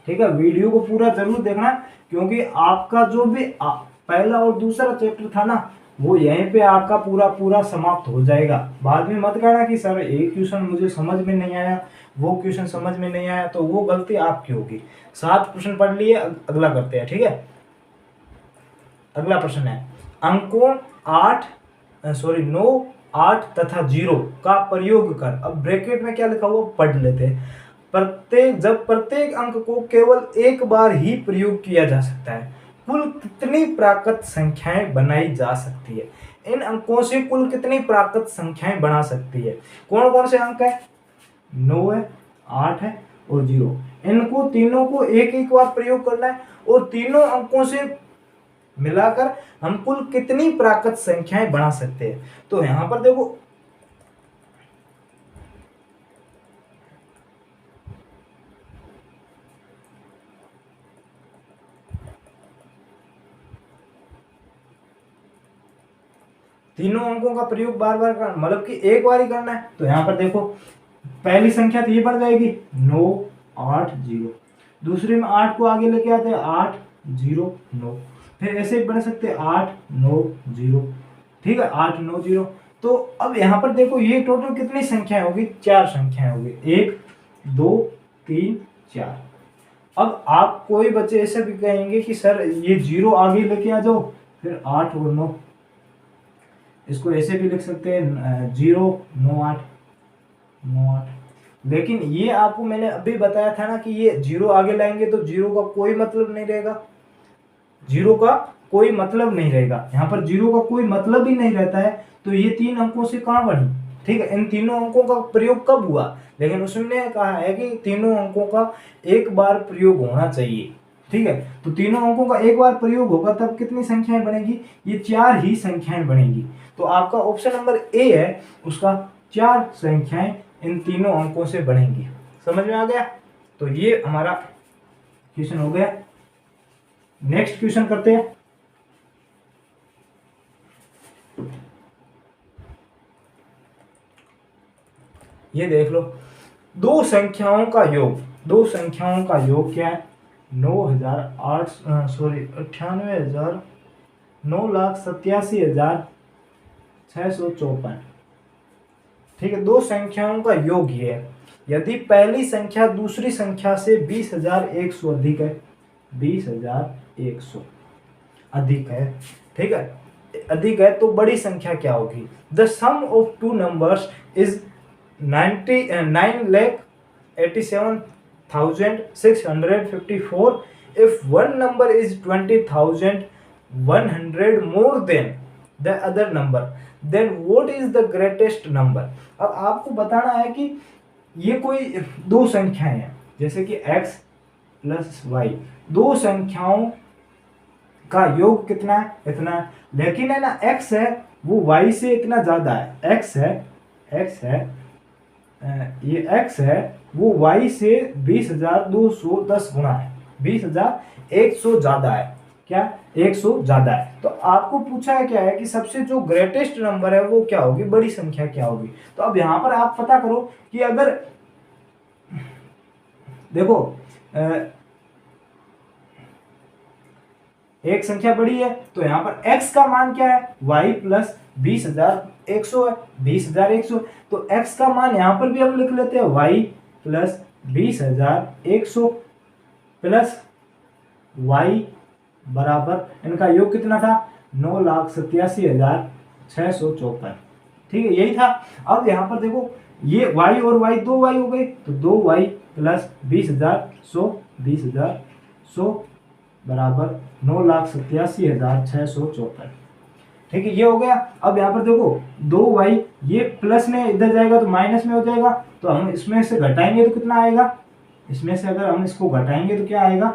ठीक है, वीडियो को पूरा जरूर देखना, क्योंकि आपका जो भी पहला और दूसरा चैप्टर था ना, वो यहीं पे आपका पूरा पूरा समाप्त हो जाएगा। बाद में मत कहना कि सर एक क्वेश्चन मुझे समझ में नहीं आया, वो क्वेश्चन समझ में नहीं आया, तो वो गलती आपकी होगी। 7 प्रश्न पढ़ लिए, अगला करते हैं, ठीक है। अगला प्रश्न है, अंकों 9 8 तथा 0 का प्रयोग कर। अब ब्रैकेट में क्या लिखा हुआ पढ़ लेते हैं। प्रत्येक अंक को केवल एक बार ही प्रयोग किया जा सकता है, कुल कितनी प्राकृत संख्याएं बनाई जा सकती है। इन अंकों से कुल कितनी प्राकृत संख्याएं बना सकती है। कौन कौन से अंक है, 9 है, 8 है और 0। इनको तीनों को एक एक बार प्रयोग करना है, और तीनों अंकों से मिलाकर हम कुल कितनी प्राकृत संख्याएं बना सकते हैं। तो यहां पर देखो, तीनों अंकों का प्रयोग बार बार करना, मतलब कि एक बार ही करना है। तो यहाँ पर देखो, पहली संख्या तो ये बढ़ जाएगी 9 8 0, दूसरे में 8 को आगे लेके आते हैं 8 0 9, फिर ऐसे ही बन सकते 8 9 0, ठीक है, 8 9 0। तो अब यहाँ पर देखो, ये टोटल कितनी संख्याएं होगी, 4 संख्याएं होगी, 1 2 3 4। अब आप कोई बच्चे ऐसे भी कहेंगे कि सर ये 0 आगे लेके आ जाओ, फिर 8 और 9, इसको ऐसे भी लिख सकते हैं 0 9 8 9 8। लेकिन ये आपको मैंने अभी बताया था ना कि ये 0 आगे लाएंगे तो 0 का कोई मतलब नहीं रहेगा, 0 का कोई मतलब नहीं रहेगा। यहाँ पर 0 का कोई मतलब ही नहीं रहता है, तो ये 3 अंकों से कहाँ बनी, ठीक है। इन तीनों अंकों का प्रयोग कब हुआ, लेकिन उसने कहा है कि तीनों अंकों का एक बार प्रयोग होना चाहिए, ठीक है, तो तीनों अंकों का एक बार प्रयोग होगा तब कितनी संख्याएं बनेगी, ये 4 ही संख्याएं बनेगी। तो आपका ऑप्शन नंबर ए है, उसका 4 संख्याएं इन तीनों अंकों से बनेंगी। समझ में आ गया? तो ये हमारा क्वेश्चन हो गया। नेक्स्ट क्वेश्चन करते हैं। ये देख लो, दो संख्याओं का योग, दो संख्याओं का योग क्या है, 9,87,654। ठीक है, दो संख्याओं का योग ये है। यदि पहली संख्या दूसरी संख्या से 20,100 अधिक है, 20,100 अधिक है, ठीक है, अधिक है, तो बड़ी संख्या क्या होगी? The sum of two numbers is 9,87,654 if one number is 20,100 more than the other number, then what is the greatest number? अब आपको बताना है कि ये कोई दो संख्याएं हैं, जैसे कि x प्लस वाई, दो संख्याओं का योग कितना है, इतना है, लेकिन है ना x है वो y से इतना ज्यादा है, x है ये x है वो y से 20,210 गुना है, 20,100 ज्यादा है, क्या 100 ज्यादा है। तो आपको पूछा है क्या है कि सबसे जो ग्रेटेस्ट नंबर है वो क्या होगी, बड़ी संख्या क्या होगी। तो अब यहां पर आप पता करो कि अगर देखो एक संख्या बड़ी है तो यहां पर x का मान क्या है, y प्लस 20,100 है, 20,100, तो x का मान यहां पर भी हम लिख लेते हैं y प्लस 20,100 प्लस y बराबर, इनका योग कितना था, 9,87,654। ठीक है, यही था। अब यहां पर देखो ये y और y, दो y हो गए, तो 2y प्लस 20,100 बराबर 9,87,654। ठीक है, ये हो गया। अब यहाँ पर देखो 2y, ये प्लस में इधर जाएगा तो माइनस में हो जाएगा, तो हम इसमें से घटाएंगे तो कितना आएगा, इसमें से अगर हम इसको घटाएंगे तो क्या आएगा,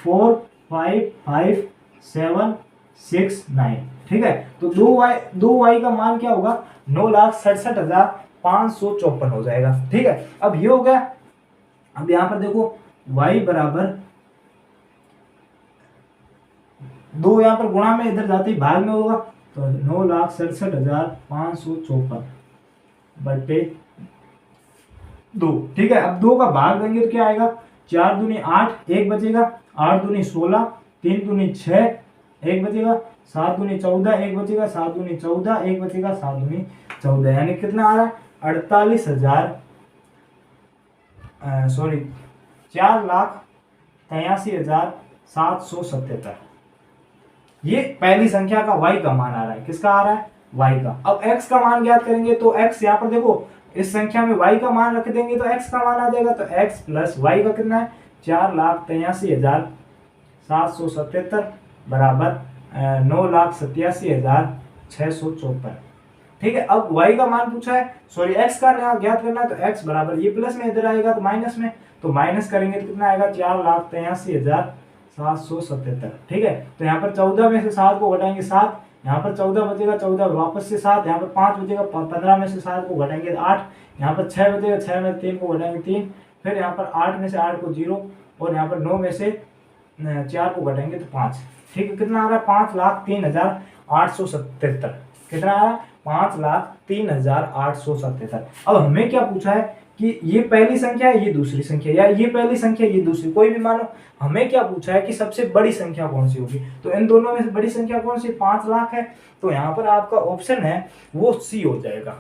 4, 5, 5, 7, 6, 9। ठीक है, तो 2y का मान क्या होगा, 9,67,554 हो जाएगा। ठीक है, अब ये हो गया। अब यहाँ पर देखो y बराबर, दो यहाँ पर गुणा में इधर जाते ही भाग में होगा, तो 9,67,554 बटे 2। ठीक है, अब 2 का भाग देंगे तो क्या आएगा, 4 दूनी 8, 1 बचेगा, 8 दूनी 16, 3 दूनी 6, 1 बचेगा, 7 दूनी 14, 1 बचेगा, 7 दूनी 14, 1 बचेगा, 7 दूनी 14, यानी कितना आ रहा है, 4,83,777। ये पहली संख्या का y का मान आ रहा है, किसका आ रहा है, y का। अब x का मान ज्ञात करेंगे तो x यहाँ पर देखो इस संख्या में y का मान रख देंगे तो x का मान आ जाएगा, तो x प्लस y का कितना है, 4,83,777 बराबर 9,87,654। ठीक है, अब y का मान पूछा है, सॉरी x का ज्ञात करना है, तो x बराबर ये प्लस में इधर आएगा तो माइनस में, तो माइनस करेंगे तो कितना आएगा, 4,83,777। ठीक है, तो यहाँ पर 14 में से 7 को घटाएंगे 7, यहाँ पर 14 बचेगा, 14 वापस से 7, यहाँ पर 5 बचेगा, 15 में से 7 को घटाएंगे 8, यहाँ पर 6 बचेगा, 6 में 3 को घटाएंगे 3, फिर यहाँ पर 8 में से 8 को 0, और यहाँ पर 9 में से 4 को घटाएंगे तो 5। ठीक है, कितना आ रहा है, 5,03,877। कितना आ रहा है, 5,03,877। अब हमें क्या पूछा है कि ये पहली संख्या है, ये दूसरी संख्या, या ये पहली संख्या ये दूसरी, कोई भी मानो। हमें क्या पूछा है कि सबसे बड़ी संख्या कौन सी होगी, तो इन दोनों में से बड़ी संख्या कौन सी, 5 लाख है, तो यहाँ पर आपका ऑप्शन है वो सी हो जाएगा।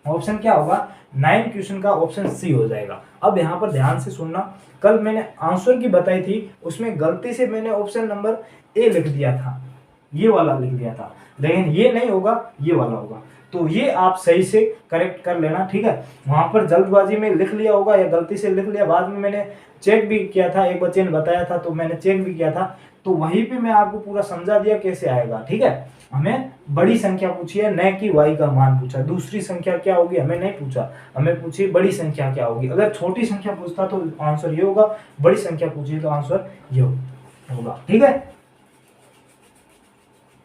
ऑप्शन क्या होगा, 9 क्वेश्चन का ऑप्शन सी हो जाएगा। अब यहाँ पर ध्यान से सुनना, कल मैंने आंसर की बताई थी, उसमें गलती से मैंने ऑप्शन नंबर ए लिख दिया था, ये वाला लिख दिया था, लेकिन ये नहीं होगा, ये वाला होगा। तो ये आप सही से करेक्ट कर लेना, ठीक है। वहां पर जल्दबाजी में लिख लिया होगा या गलती से लिख लिया, बाद में मैंने चेक भी किया था, एक बच्चे ने बताया था तो मैंने चेक भी किया था, तो वहीं पे मैं आपको पूरा समझा दिया कैसे आएगा, ठीक है। हमें बड़ी संख्या पूछी है, न कि y का मान पूछा। दूसरी संख्या क्या होगी हमें नहीं पूछा, हमें पूछी बड़ी संख्या क्या होगी। अगर छोटी संख्या पूछता तो आंसर ये होगा, बड़ी संख्या पूछी तो आंसर ये होगा, ठीक है।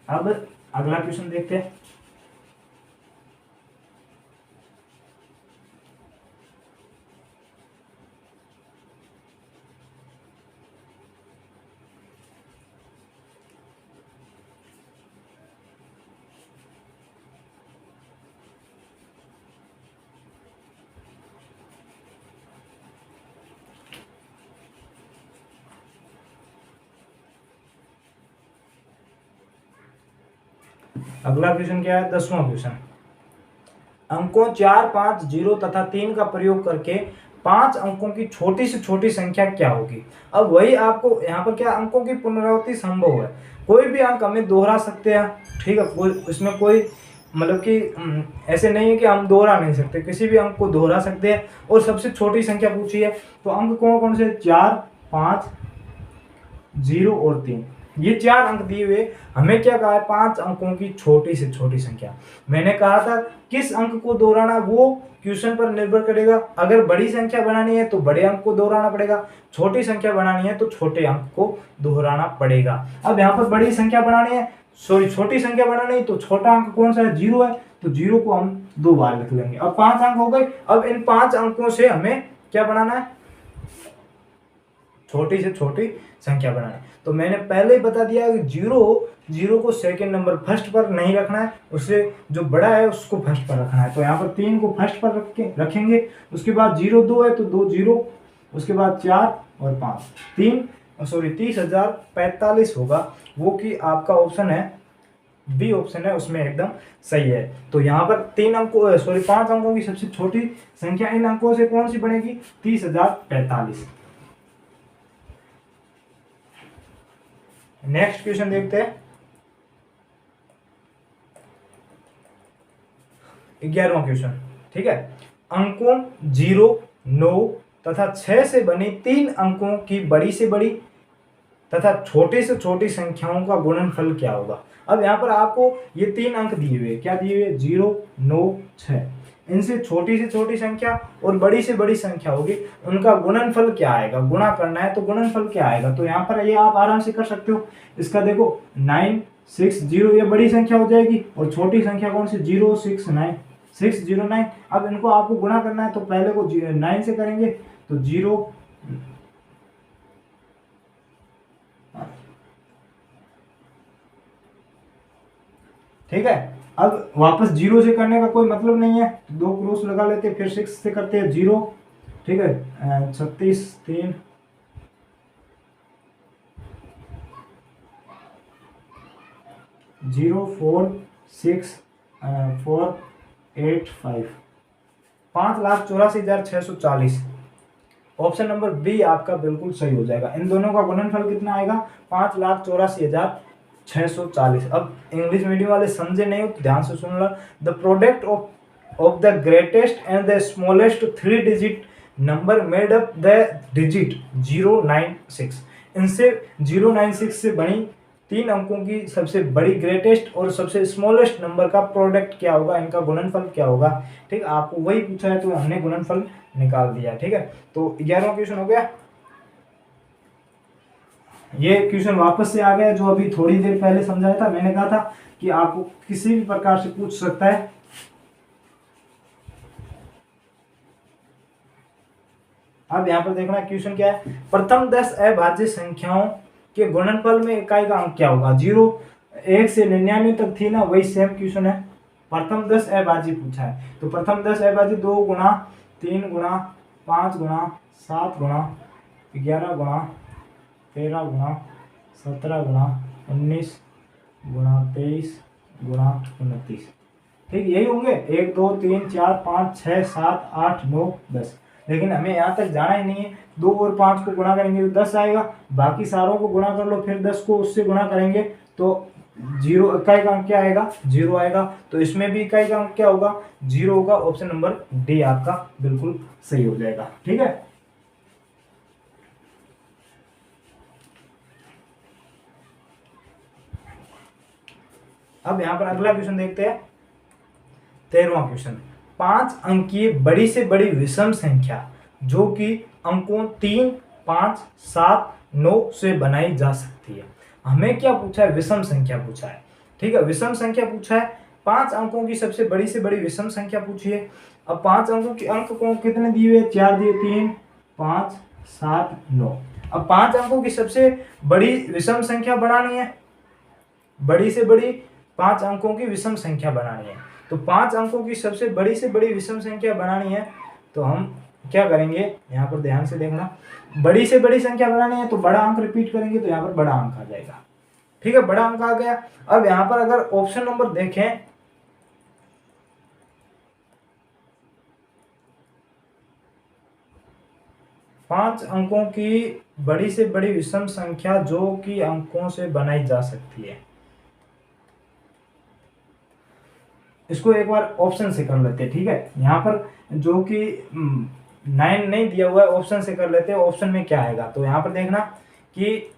अब अगला क्वेश्चन देखते हैं। अगला क्वेश्चन क्या है, 10वां क्वेश्चन। अंकों 4, 5, 0 तथा 3 का प्रयोग करके 5 अंकों की छोटी से छोटी संख्या क्या होगी। अब वही आपको यहाँ पर क्या, अंकों की पुनरावृत्ति संभव है, कोई भी अंक हमें दोहरा सकते हैं, ठीक है। कोई इसमें कोई मतलब कि ऐसे नहीं है कि हम दोहरा नहीं सकते, किसी भी अंक को दोहरा सकते हैं। और सबसे छोटी संख्या पूछी है तो अंक कौन कौन से, 4, 5, 0 और 3, ये 4 अंक दिए हुए। हमें क्या कहा है, 5 अंकों की छोटी से छोटी संख्या। मैंने कहा था किस अंक को दोहराना वो क्वेश्चन पर निर्भर करेगा। अगर बड़ी संख्या बनानी है तो बड़े अंक को दोहराना पड़ेगा, छोटी संख्या बनानी है तो छोटे अंक को दोहराना पड़ेगा। अब यहाँ पर बड़ी संख्या बनानी है, सॉरी छोटी संख्या बनानी है, तो छोटा अंक कौन सा है, 0 है, तो 0 को हम 2 बार लिख लेंगे। अब 5 अंक हो गए। अब इन 5 अंकों से हमें क्या बनाना है, छोटी से छोटी संख्या बनाना है। तो मैंने पहले ही बता दिया कि 0 को सेकंड नंबर फर्स्ट पर नहीं रखना है, उससे जो बड़ा है उसको फर्स्ट पर रखना है। तो यहाँ पर 3 को फर्स्ट पर रखेंगे, उसके बाद 0 2 है तो 2 0, उसके बाद 4 और 5, 30,045 होगा, वो कि आपका ऑप्शन है बी ऑप्शन है, उसमें एकदम सही है। तो यहाँ पर 5 अंकों की सबसे छोटी संख्या इन अंकों से कौन सी बनेगी, 30,045। नेक्स्ट क्वेश्चन देखते हैं, 11वां क्वेश्चन, ठीक है। अंकों 0, 9 तथा 6 से बनी 3 अंकों की बड़ी से बड़ी तथा छोटे से छोटी संख्याओं का गुणनफल क्या होगा। अब यहाँ पर आपको ये 3 अंक दिए हुए, क्या दिए हुए, 0, 9, 6, इनसे छोटी से छोटी संख्या और बड़ी से बड़ी संख्या होगी, उनका गुणनफल क्या आएगा, गुणा करना है तो गुणनफल क्या आएगा। तो यहाँ पर ये आप आराम से कर सकते हो। इसका देखो 9, 6, 0 ये बड़ी संख्या हो जाएगी, और छोटी संख्या कौन सी, 0, 6, 9, 6, 0, 9। अब इनको आपको गुणा करना है तो पहले को 9 से करेंगे तो 0, ठीक है। अब वापस 0 से करने का कोई मतलब नहीं है, 2 क्रॉस लगा लेते, फिर 6 से करते हैं 0, ठीक है। 36, 3, 0, 4, 6, 4, 8, 5, 5,84,640। ऑप्शन नंबर बी आपका बिल्कुल सही हो जाएगा। इन दोनों का गुणनफल कितना आएगा, 5,84,640। अब इंग्लिश मीडियम वाले समझे नहीं हो तो ध्यान से सुन लो। The product of the greatest and the smallest 3 digit number made up the digit 096। इनसे 096 से बनी 3 अंकों की सबसे बड़ी ग्रेटेस्ट और सबसे स्मॉलेस्ट नंबर का प्रोडक्ट क्या होगा, इनका गुणनफल क्या होगा, ठीक। आपको वही पूछा है तो हमने गुणनफल निकाल दिया, ठीक है। तो 11वां क्वेश्चन हो गया। ये क्वेश्चन वापस से आ गया जो अभी थोड़ी देर पहले समझाया था। मैंने कहा था कि आपको किसी भी प्रकार से पूछ सकता है। अब यहाँ पर देखना क्वेश्चन क्या है, प्रथम 10 अभाज्य संख्याओं के गुणनफल में इकाई का अंक क्या होगा। 0, 1 से 99 तक थी ना, वही सेम क्वेश्चन है। प्रथम 10 अभाज्य पूछा है तो प्रथम 10 अभाज्य 2 गुणा 3 गुणा 5 गुणा 7 गुणा 11 गुणा 13 गुणा 17 गुणा 19 गुणा 23 गुणा 29, ठीक यही होंगे। 1 2 3 4 5 6 7 8 9 10। लेकिन हमें यहाँ तक जाना ही नहीं है। 2 और 5 को गुणा करेंगे तो 10 आएगा, बाकी सारों को गुणा कर लो, फिर 10 को उससे गुणा करेंगे तो जीरो, इकाई का अंक क्या आएगा, जीरो आएगा। तो इसमें भी इकाई का अंक क्या होगा, जीरो होगा। ऑप्शन नंबर डी आपका बिल्कुल सही हो जाएगा। ठीक है, अब यहां पर अगला क्वेश्चन देखते हैं, 13वां क्वेश्चन। 5 अंकीय बड़ी से बड़ी विषम संख्या जो कि अंकों 3, 5, 7, 9 से बनाई जा सकती है। हमें क्या पूछा है, विषम संख्या पूछा है। ठीक है, विषम संख्या पूछा है। 5 अंकों की सबसे बड़ी से बड़ी विषम संख्या पूछी है। अब 5 अंकों के अंक को कितने दिए हुए, 4 दिए, 3, 5, 7, 9। अब 5 अंकों की सबसे बड़ी विषम संख्या बनानी है, बड़ी से बड़ी 5 अंकों की विषम संख्या बनानी है। तो 5 अंकों की सबसे बड़ी से बड़ी विषम संख्या बनानी है, तो हम क्या करेंगे, यहाँ पर ध्यान से देखना। बड़ी से बड़ी संख्या बनानी है तो बड़ा अंक रिपीट करेंगे, तो यहाँ पर बड़ा अंक आ जाएगा। ठीक है, बड़ा अंक आ गया। अब यहाँ पर अगर ऑप्शन नंबर देखें, पांच अंकों की बड़ी से बड़ी विषम संख्या जो कि अंकों से बनाई जा सकती है, इसको एक बार ऑप्शन से कर लेते हैं। ठीक है, यहाँ पर जो कि 9 नहीं दिया हुआ है, ऑप्शन से कर लेते हैं। ऑप्शन में क्या आएगा, तो यहाँ पर देखना कि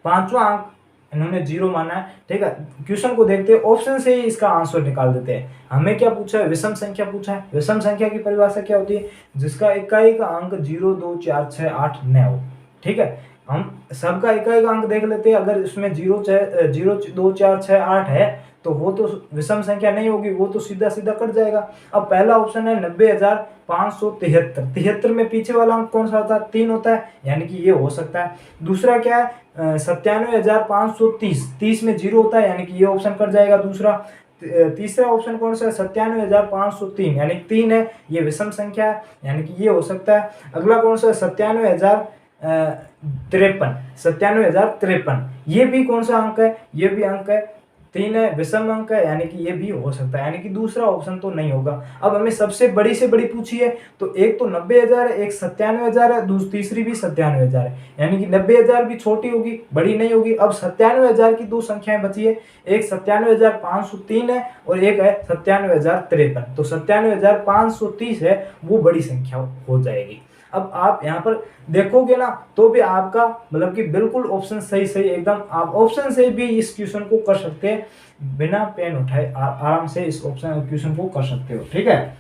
पांचवा अंक इन्होंने जीरो माना है। ठीक है, क्वेश्चन को देखते हैं, ऑप्शन से ही इसका आंसर निकाल देते हैं। हमें क्या पूछा है, विषम संख्या पूछा है। विषम संख्या की परिभाषा क्या होती है, जिसका इकाई का अंक 0, 2, 4, 6, 8, 9 हो। ठीक है, हम सबका इकाई का अंक देख लेते हैं। अगर इसमें 0, 2, 4, 6, 8 है तो वो तो विषम संख्या नहीं होगी, वो तो सीधा सीधा कट जाएगा। अब पहला ऑप्शन है 90,573। 73 में पीछे वाला अंक कौन सा होता है, 3 होता है, यानी कि ये हो सकता है। दूसरा क्या है, 97,530। 30 में 0 होता है, यानी कि ये ऑप्शन कट जाएगा दूसरा। तीसरा ऑप्शन कौन सा है, 97,503, यानी 3 है, ये विषम संख्या है, यानी कि ये हो सकता है। अगला कौन सा है, 97,053। ये भी कौन सा अंक है, ये भी अंक है, 3 है, विषम अंक है, यानी कि ये भी हो सकता है, यानी कि दूसरा ऑप्शन तो नहीं होगा। अब हमें सबसे बड़ी से बड़ी पूछी है, तो एक तो 90,000 है, एक 97,000 है, तीसरी भी 97,000 है, यानी कि 90,000 भी छोटी होगी, बड़ी नहीं होगी। अब 97,000 की दो संख्याएं बची है, एक 97,503 है और एक है 97,053। तो 97,530 है, वो बड़ी संख्या हो जाएगी। अब आप यहाँ पर देखोगे ना, तो भी आपका मतलब कि बिल्कुल ऑप्शन सही सही एकदम, आप ऑप्शन से भी इस क्वेश्चन को कर सकते हैं, बिना पेन उठाए आराम से इस क्वेश्चन को कर सकते हो। ठीक है,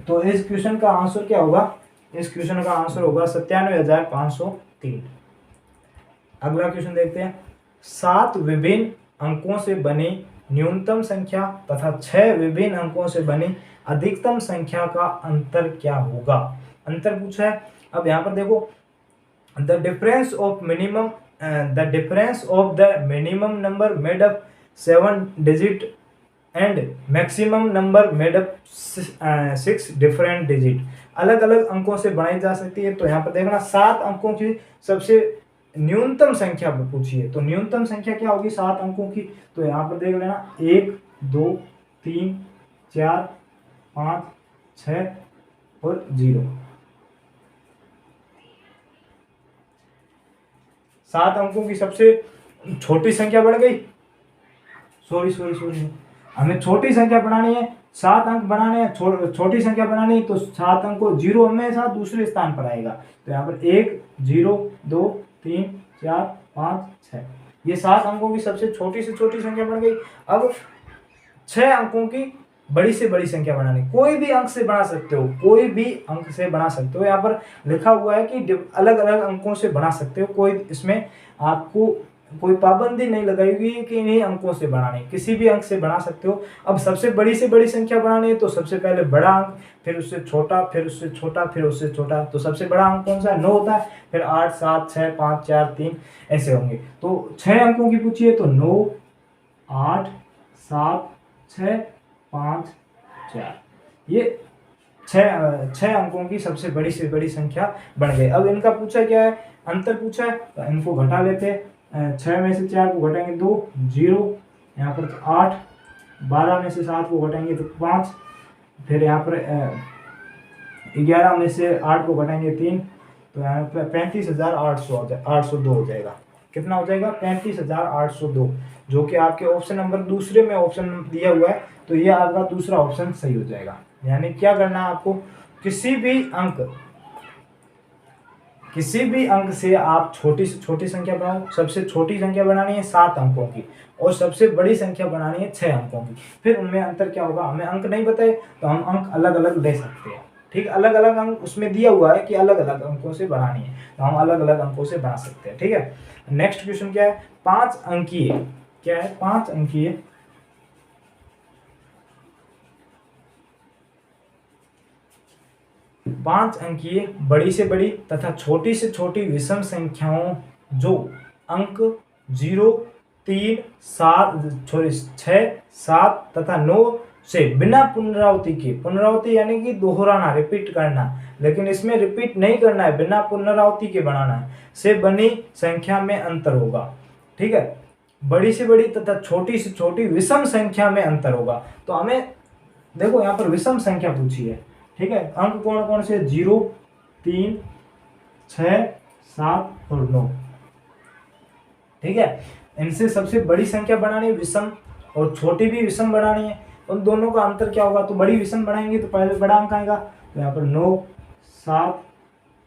तो इस क्वेश्चन का आंसर क्या होगा, इस क्वेश्चन का आंसर होगा 97,503। अगला क्वेश्चन देखते हैं, 7 विभिन्न अंकों से बनी न्यूनतम संख्या तथा 6 विभिन्न अंकों से बनी अधिकतम संख्या का अंतर क्या होगा। अंतर पूछा है। अब यहाँ पर देखो, the difference of the minimum number made up 7 digit and maximum number made up 6 different digit. अलग अलग अंकों से बनाई जा सकती है। तो यहाँ पर देखना, 7 अंकों की सबसे न्यूनतम संख्या पूछी है, तो न्यूनतम संख्या क्या होगी 7 अंकों की। तो यहाँ पर देख लेना, 1, 2, 3, 4, 5, 6 और 0। 7 अंकों की सबसे छोटी संख्या बढ़ गई, सॉरी, हमें छोटी संख्या बनानी है, 7 अंक बनाने हैं, छोटी संख्या बनानी है, तो 7 अंक को 0 हमेशा दूसरे स्थान पर आएगा। तो यहाँ पर 1, 0, 2, 3, 4, 5, 6, ये 7 अंकों की सबसे छोटी से छोटी संख्या बन गई। अब 6 अंकों की बड़ी से बड़ी संख्या बनानी, कोई भी अंक से बना सकते हो, कोई भी अंक से बना सकते हो। यहाँ पर लिखा हुआ है कि अलग अलग अंकों से बना सकते हो, कोई इसमें आपको कोई पाबंदी नहीं लगाई हुई है कि इन्हीं अंकों से बनानी, किसी भी अंक से बना सकते हो। अब सबसे बड़ी से बड़ी संख्या बनानी है, तो सबसे पहले बड़ा अंक, फिर उससे छोटा, फिर उससे छोटा, फिर उससे छोटा। तो सबसे बड़ा अंक कौन सा है, 9 होता है, फिर 8, 7, 6, 5, 4, 3 ऐसे होंगे। तो 6 अंकों की पूछी है, तो 9, 8, 7, 6, 5, 4, ये 6 अंकों की सबसे बड़ी से बड़ी संख्या बन गई। अब इनका पूछा क्या है, अंतर पूछा है, तो इनको घटा लेते हैं। 6 में से 4 को घटाएंगे 2, 0, यहाँ पर 8, 12 में से 7 को घटाएंगे तो 5, फिर यहाँ पर 11 में से 8 को घटाएंगे 3, तो यहाँ पर 35,802 हो जाएगा। कितना हो जाएगा 35,802, जो कि आपके ऑप्शन नंबर दूसरे में ऑप्शन दिया हुआ है, तो ये आपका दूसरा ऑप्शन सही हो जाएगा। यानी क्या करना है आपको, किसी भी अंक से आप छोटी से छोटी संख्या बनाओ। सबसे छोटी संख्या बनानी है 7 अंकों की और सबसे बड़ी संख्या बनानी है 6 अंकों की। फिर उनमें अंतर क्या होगा, हमें अंक नहीं पता है तो हम अंक अलग अलग ले सकते हैं। ठीक, अलग अलग अंक उसमें दिया हुआ है कि अलग अलग अंकों से बनानी है, तो हम अलग अलग अंकों से बना सकते हैं। ठीक है, नेक्स्ट क्वेश्चन क्या है, 5 अंकीय, क्या है 5 अंकीय 5 अंकीय बड़ी से बड़ी तथा छोटी से छोटी विषम संख्याओं जो अंक 0, 3, 6, 7 तथा 9 से बिना पुनरावृत्ति के, पुनरावृत्ति यानी कि दोहराना, रिपीट करना, लेकिन इसमें रिपीट नहीं करना है, बिना पुनरावृत्ति के बनाना है, से बनी संख्या में अंतर होगा। ठीक है, बड़ी से बड़ी तथा छोटी से छोटी विषम संख्या में अंतर होगा। तो हमें देखो यहाँ पर विषम संख्या पूछी है। ठीक है, अंक कौन कौन से, 0, 3, 6, 7 और 9। ठीक है, इनसे सबसे बड़ी संख्या बनानी है विषम और छोटी भी विषम बनानी है। उन दोनों का अंतर क्या होगा, तो बड़ी विषम बनाएंगे तो पहले बड़ा अंक आएगा, तो यहाँ पर 9, 7,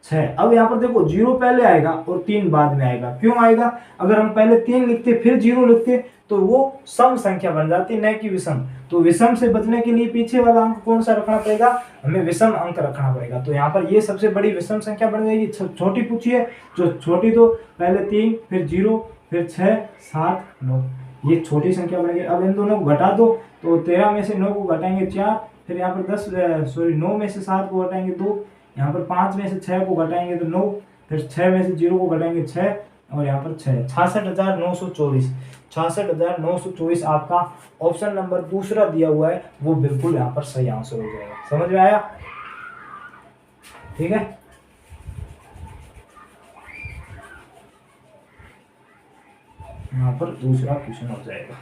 6। अब यहाँ पर देखो 0 पहले आएगा और 3 बाद में आएगा। क्यों आएगा, अगर हम पहले 3 लिखते फिर 0 लिखते तो वो सम संख्या बन जाती, न कि विषम। तो विषम से बचने के लिए पीछे वाला अंक कौन सा रखना पड़ेगा, हमें विषम अंक रखना पड़ेगा। तो यहाँ पर ये सबसे बड़ी विषम संख्या बन जाएगी। छोटी पूछी है, जो छोटी तो पहले 3 फिर 0 फिर 6, 7, 9, ये छोटी संख्या बनेगी। अब इन दोनों को घटा दो, तो 13 में से 9 को घटाएंगे 4, फिर यहाँ पर 9 में से 7 को घटाएंगे 2, यहाँ पर 5 में से 6 को घटाएंगे तो 9, फिर 6 में से 0 को घटाएंगे 6 और यहाँ पर 6, 66,924। 66,924 आपका ऑप्शन नंबर दूसरा दिया हुआ है, वो बिल्कुल यहाँ पर सही आंसर हो जाएगा। समझ में आया? ठीक है, यहाँ पर दूसरा क्वेश्चन हो जाएगा।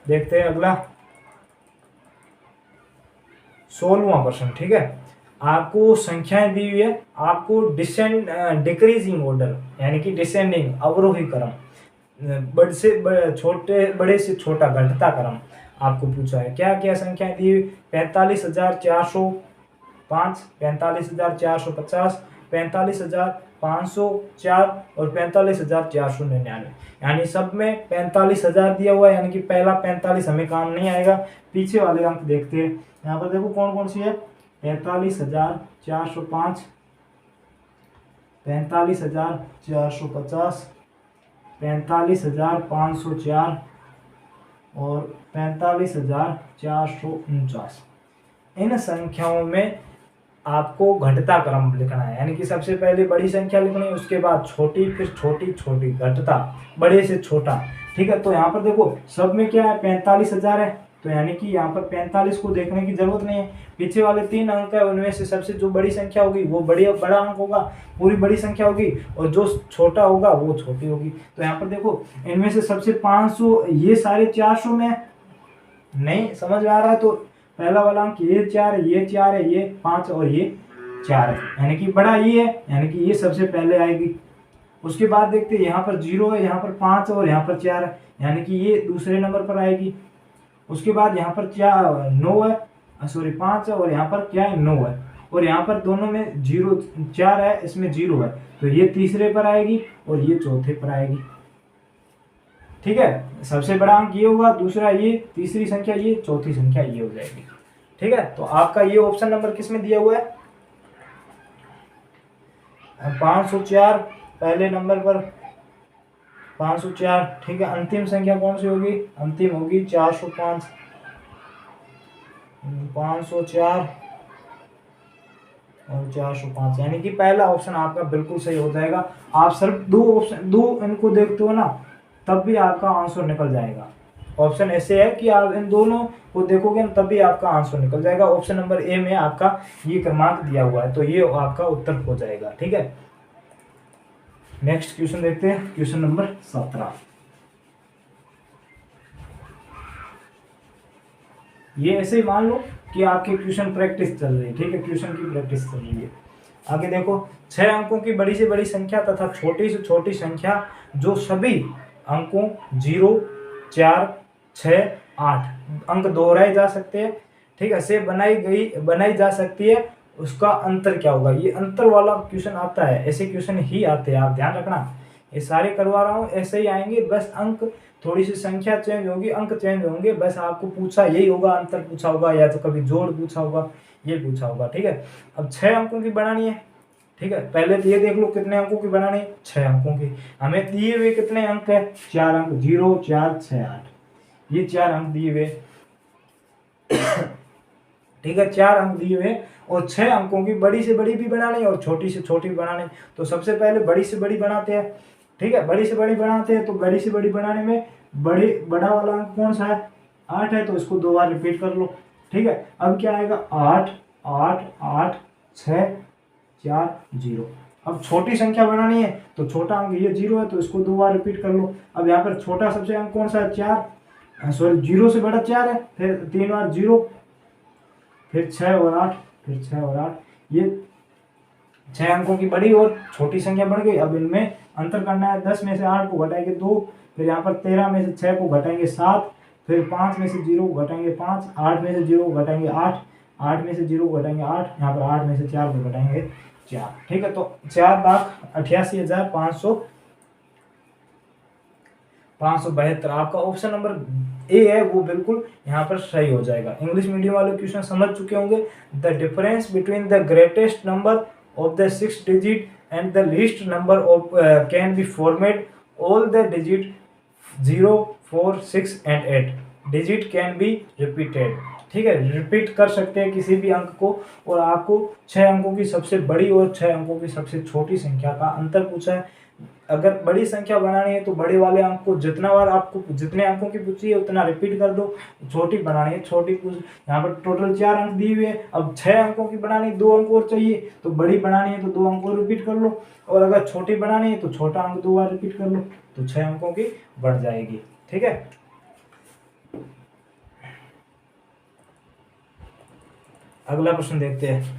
देखते हैं अगला 16वां प्रश्न। ठीक है, आपको संख्याएं दी हुई है, आपको डिक्रीजिंग ऑर्डर यानी कि डिसेंडिंग, अवरोही क्रम, बड़े से छोटा घटता क्रम आपको पूछा है। क्या क्या संख्याएं दी हुई, 45,405, 45,450, 45,504 और 45,499। यानी सब में 45,000 दिया हुआ है, यानी कि पहला 45 हमें काम नहीं आएगा। पीछे वाले अंक देखते हैं, यहाँ पर देखो कौन कौन सी है, 45,405, 45,450, 45,504 और 45,449। इन संख्याओं में आपको घटता क्रम लिखना है, यानी कि सबसे पहले बड़ी संख्या लिखनी है, उसके बाद छोटी, फिर छोटी छोटी, घटता बड़े से छोटा। ठीक है, तो यहाँ पर देखो सब में क्या है, 45,000 है, तो यानी कि यहाँ पर 45 को देखने की जरूरत नहीं है। पीछे वाले 3 अंक है, उनमें से सबसे जो बड़ी संख्या होगी वो बड़ा अंक होगा, पूरी बड़ी संख्या होगी, और जो छोटा होगा वो छोटी होगी। तो यहाँ पर देखो इनमें से सबसे 500, ये सारे 400 में नहीं समझ में आ रहा है, तो पहला वाला अंक ये 4 है, ये 4 है, ये 5 और ये 4 है, यानी कि बड़ा ये है, यानी कि ये सबसे पहले आएगी। उसके बाद देखते हैं यहाँ पर 0 है, यहाँ पर 5 और यहाँ पर 4 है, यानी कि ये दूसरे नंबर पर आएगी। उसके बाद यहाँ पर 9 है, 5 है, और यहाँ पर क्या है 9 है, और यहाँ पर दोनों में 4 है, इसमें 0 है, तो ये तीसरे पर आएगी और ये चौथे पर आएगी। ठीक है, सबसे बड़ा अंक ये होगा, दूसरा ये, तीसरी संख्या ये, चौथी संख्या ये हो जाएगी। ठीक है, तो आपका ये ऑप्शन नंबर किस में दिया हुआ है, 504 पहले नंबर पर, 504। ठीक है, अंतिम संख्या कौन सी होगी, अंतिम होगी 405, 504 और 405, यानी कि पहला ऑप्शन आपका बिल्कुल सही हो जाएगा। आप सिर्फ दो इनको देखते हो ना, तब भी आपका आंसर निकल जाएगा। ऑप्शन ऐसे है कि आप इन दोनों को देखोगे तब भी आपका आंसर निकल जाएगा। ऑप्शन नंबर ए में आपका ये क्रमांक दिया हुआ है, तो ये आपका उत्तर हो जाएगा। ठीक है, नेक्स्ट क्वेश्चन देखते हैं, क्वेश्चन नंबर 17। ये ऐसे ही मान लो कि आपकी क्वेश्चन प्रैक्टिस चल रही है। ठीक है, क्वेश्चन की प्रैक्टिस चल रही है। आगे देखो, 6 अंकों की बड़ी से बड़ी संख्या तथा छोटी से छोटी संख्या जो सभी अंकों 0, 4, 6, 8 अंक दोहराए जा सकते हैं, ठीक है, से बनाई जा सकती है, उसका अंतर क्या होगा। ये अंतर वाला क्वेश्चन आता है, ऐसे क्वेश्चन ही आते हैं, आप ध्यान रखना। ये सारे करवा रहा हूँ ऐसे ही आएंगे, बस अंक थोड़ी सी संख्या चेंज होगी, अंक चेंज होंगे, बस आपको पूछा यही होगा, अंतर पूछा होगा या तो कभी जोड़ पूछा होगा, ये पूछा होगा, ठीक है। अब 6 अंकों की बनानी है, ठीक है। पहले तो ये देख लो कितने अंकों की बनानी है, 6 अंकों की। हमें दिए हुए कितने अंक है, 4 अंक, 0, 4, 6, 8, ये 4 अंक दिए हुए, ठीक है, 4 अंक दिए हुए और 6 अंकों की बड़ी से बड़ी भी बनानी और छोटी से छोटी बनानी। तो सबसे पहले बड़ी से बड़ी बनाते हैं, ठीक है, बड़ी से बड़ी बनाते हैं। तो बड़ी से बड़ी बनाने में बड़ा वाला अंक कौन सा है, 8 है, तो इसको 2 बार रिपीट कर लो, ठीक है। अब क्या आएगा, 8, 8, 8, 6, 4, 0। अब छोटी संख्या बनानी है तो छोटा अंक ये 0 है, तो इसको 2 बार रिपीट कर लो। अब यहाँ पर छोटा सबसे अंक कौन सा है, 4, सॉरी 0 से बड़ा 4 है, फिर 3 बार 0, फिर 6 और 8, फिर 6 और 8, ये 6 अंकों की बड़ी और छोटी संख्या बन गई। अब इनमें अंतर करना है, 10 में से 8 को घटाएंगे 2, फिर यहाँ पर 13 में से 6 को घटाएंगे 7, फिर 5 में से 0 को घटाएंगे 5, 8 में से 0 को घटाएंगे 8, 8 में से 0 को घटाएंगे 8, यहाँ पर 8 में से 4 को घटाएंगे 4, ठीक है। तो 4,88,572 आपका ऑप्शन नंबर ए है, वो बिल्कुल यहाँ पर सही हो जाएगा। इंग्लिश मीडियम वाले क्वेश्चन समझ चुके होंगे। The difference between the greatest number of the 6 digit and the least number of can be formed all the digit 0, 4, 6 and 8 digit can be repeated, ठीक है, रिपीट कर सकते हैं किसी भी अंक को। और आपको 6 अंकों की सबसे बड़ी और 6 अंकों की सबसे छोटी संख्या का अंतर पूछा है। अगर बड़ी संख्या बनानी है तो बड़े वाले अंक को जितना बार आपको जितने अंकों की पूछी है उतना रिपीट कर दो। छोटी बनानी है, छोटी पूछ, यहाँ पर टोटल 4 अंक दिए हुए हैं। अब 6 अंकों की बनानी, 2 अंक और चाहिए, तो बड़ी बनानी है तो 2 अंक और रिपीट कर लो, और अगर छोटी बनानी है तो छोटा अंक 2 बार रिपीट कर लो, तो 6 अंकों की बढ़ जाएगी, ठीक है। अगला प्रश्न देखते हैं।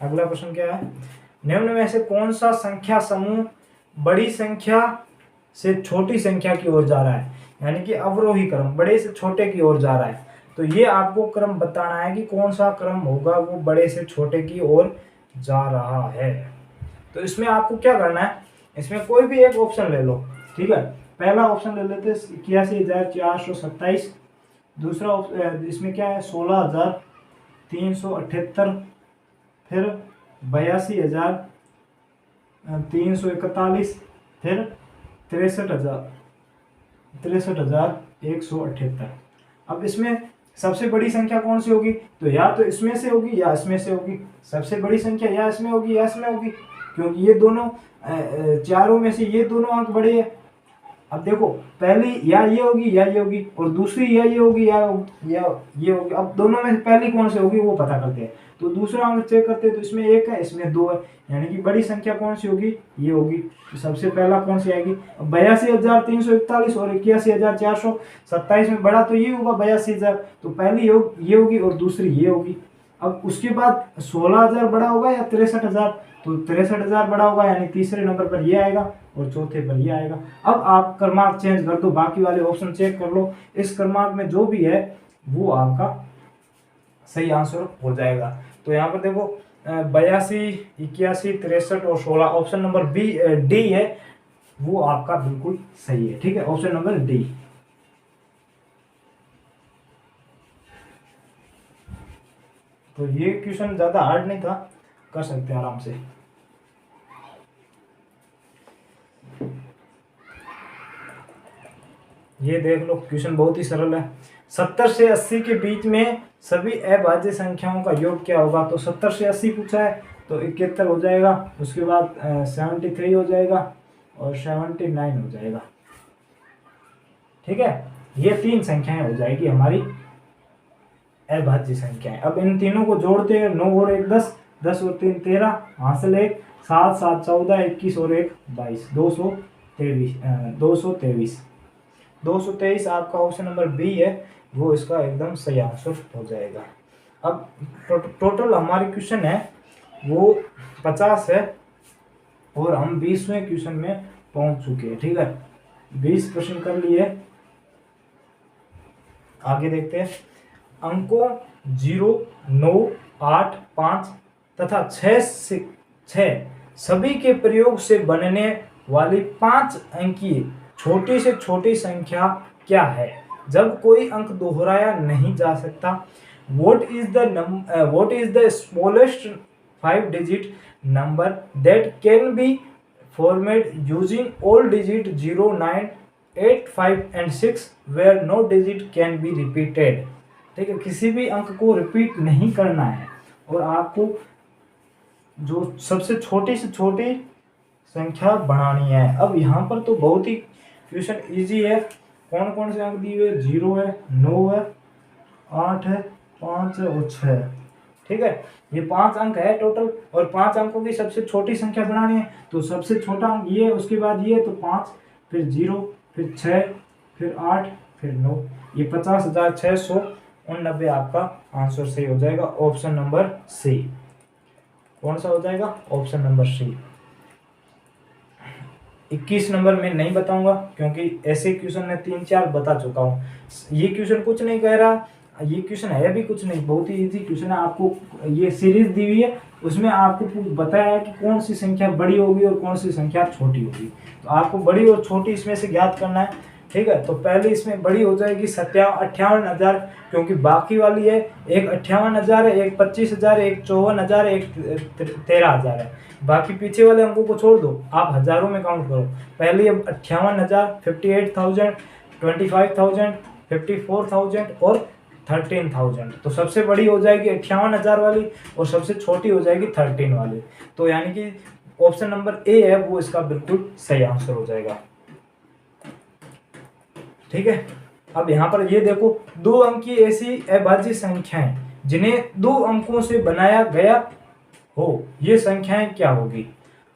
अगला प्रश्न क्या है, निम्न में से कौन सा संख्या समूह बड़ी संख्या से छोटी संख्या की ओर जा रहा है, यानी कि अवरोही क्रम बड़े से छोटे की ओर जा रहा है। तो ये आपको क्रम बताना है कि कौन सा क्रम होगा वो बड़े से छोटे की ओर जा रहा है। तो इसमें आपको क्या करना है, इसमें कोई भी एक ऑप्शन ले लो, ठीक है। पहला ऑप्शन ले लेते 81,427, दूसरा इसमें क्या है 16,378, फिर 82,341, फिर 63,178। अब इसमें सबसे बड़ी संख्या कौन सी होगी, तो या तो इसमें से होगी या इसमें से होगी। सबसे बड़ी संख्या या इसमें होगी या इसमें होगी, क्योंकि ये दोनों चारों में से ये दोनों अंक बड़े हैं। अब देखो, पहली या ये होगी या ये होगी, और दूसरी या ये होगी या ये होगी। अब दोनों में पहली कौन सी होगी वो पता करते हैं। तो दूसरा अंक चेक करते हैं, तो इसमें 1 है, इसमें 2 है, यानी कि बड़ी संख्या कौन सी होगी, ये होगी। तो सबसे पहला कौन सी आएगी, 82,341 और 81,427 में बड़ा तो ये होगा 82,000, तो पहली ये होगी और दूसरी ये होगी। अब उसके बाद 16,000 बड़ा होगा या 63,000, तो 63,000 बड़ा होगा, यानी तीसरे नंबर पर ये आएगा और चौथे पर ये आएगा। अब आप क्रमांक चेंज कर दो, बाकी वाले ऑप्शन चेक कर लो, इस क्रमांक में जो भी है वो आपका सही आंसर हो जाएगा। तो यहाँ पर देखो 82, 81, 63 और 16, ऑप्शन नंबर डी है, वो आपका बिल्कुल सही है, ठीक है, ऑप्शन नंबर डी। तो ये क्वेश्चन ज्यादा हार्ड नहीं था, कर सकते हैं आराम से। ये देख लो, क्वेश्चन बहुत ही सरल है। 70 से 80 के बीच में सभी अभाज्य संख्याओं का योग क्या होगा। तो 70 से 80 पूछा है, तो 71 हो जाएगा, उसके बाद 73 हो जाएगा और 79 हो जाएगा, ठीक है। ये 3 संख्याएं हो जाएगी हमारी अभाज्य संख्याएं। अब इन तीनों को जोड़ते हैं, 9 और 1 10, 10 और 3 13, हासिल 1, 7 7 14, 21 और 1 22, 223। 223 आपका ऑप्शन नंबर बी है, वो इसका एकदम सही आंसर हो जाएगा। अब टोटल हमारे क्वेश्चन है वो 50 है और हम 20वें क्वेश्चन में पहुंच चुके हैं। ठीक है, 20 प्रश्न कर लिए। आगे देखते हैं। अंकों 0, 9, 8, 5 तथा 6 सभी के प्रयोग से बनने वाली 5 अंकीय छोटी से छोटी संख्या क्या है जब कोई अंक दोहराया नहीं जा सकता? What is the smallest 5-digit number that can be formed using all digit 0, 9, 8, 5 and 6 where no digit can be repeated? ठीक है, किसी भी अंक को रिपीट नहीं करना है और आपको जो सबसे छोटी से छोटी संख्या बनानी है। अब यहाँ पर तो बहुत ही क्वेश्चन इजी है। कौन कौन से अंक दिए हुए? 0 है, 9 है, 8 है, 5 है और 6 है। ठीक है, ये 5 अंक है टोटल और 5 अंकों की सबसे छोटी संख्या बनानी है। तो सबसे छोटा अंक ये, उसके बाद ये, तो 5, फिर 0, फिर 6, फिर 8, फिर 9। ये 50,689 आपका आंसर सही हो जाएगा, ऑप्शन नंबर सी। कौन सा हो जाएगा? Option number C. 21 नंबर में नहीं बताऊंगा क्योंकि ऐसे क्वेश्चन मैं 3-4 बता चुका हूँ। ये क्वेश्चन कुछ नहीं कह रहा, ये क्वेश्चन है भी कुछ नहीं, बहुत ही इजी क्वेश्चन है। आपको ये सीरीज दी हुई है, उसमें आपको बताया है कि कौन सी संख्या बड़ी होगी और कौन सी संख्या छोटी होगी। तो आपको बड़ी और छोटी इसमें से ज्ञात करना है। ठीक है, तो पहले इसमें बड़ी हो जाएगी 58,000, क्योंकि बाकी वाली है एक 58,000 है, एक 25,000, एक 54,000, एक 13,000 है। बाकी पीछे वाले अंकों को छोड़ दो, आप हजारों में काउंट करो। पहले अब 58,000, 58,000, 25,000, 54,000 और 13,000। तो सबसे बड़ी हो जाएगी 58,000 वाली और सबसे छोटी हो जाएगी 13 वाली। तो यानी कि ऑप्शन नंबर ए है वो इसका बिल्कुल सही आंसर हो जाएगा। ठीक है, अब यहाँ पर ये देखो, 2 अंकी ऐसी अभाज्य संख्याएं जिन्हें 2 अंकों से बनाया गया हो, ये संख्याएं क्या होगी?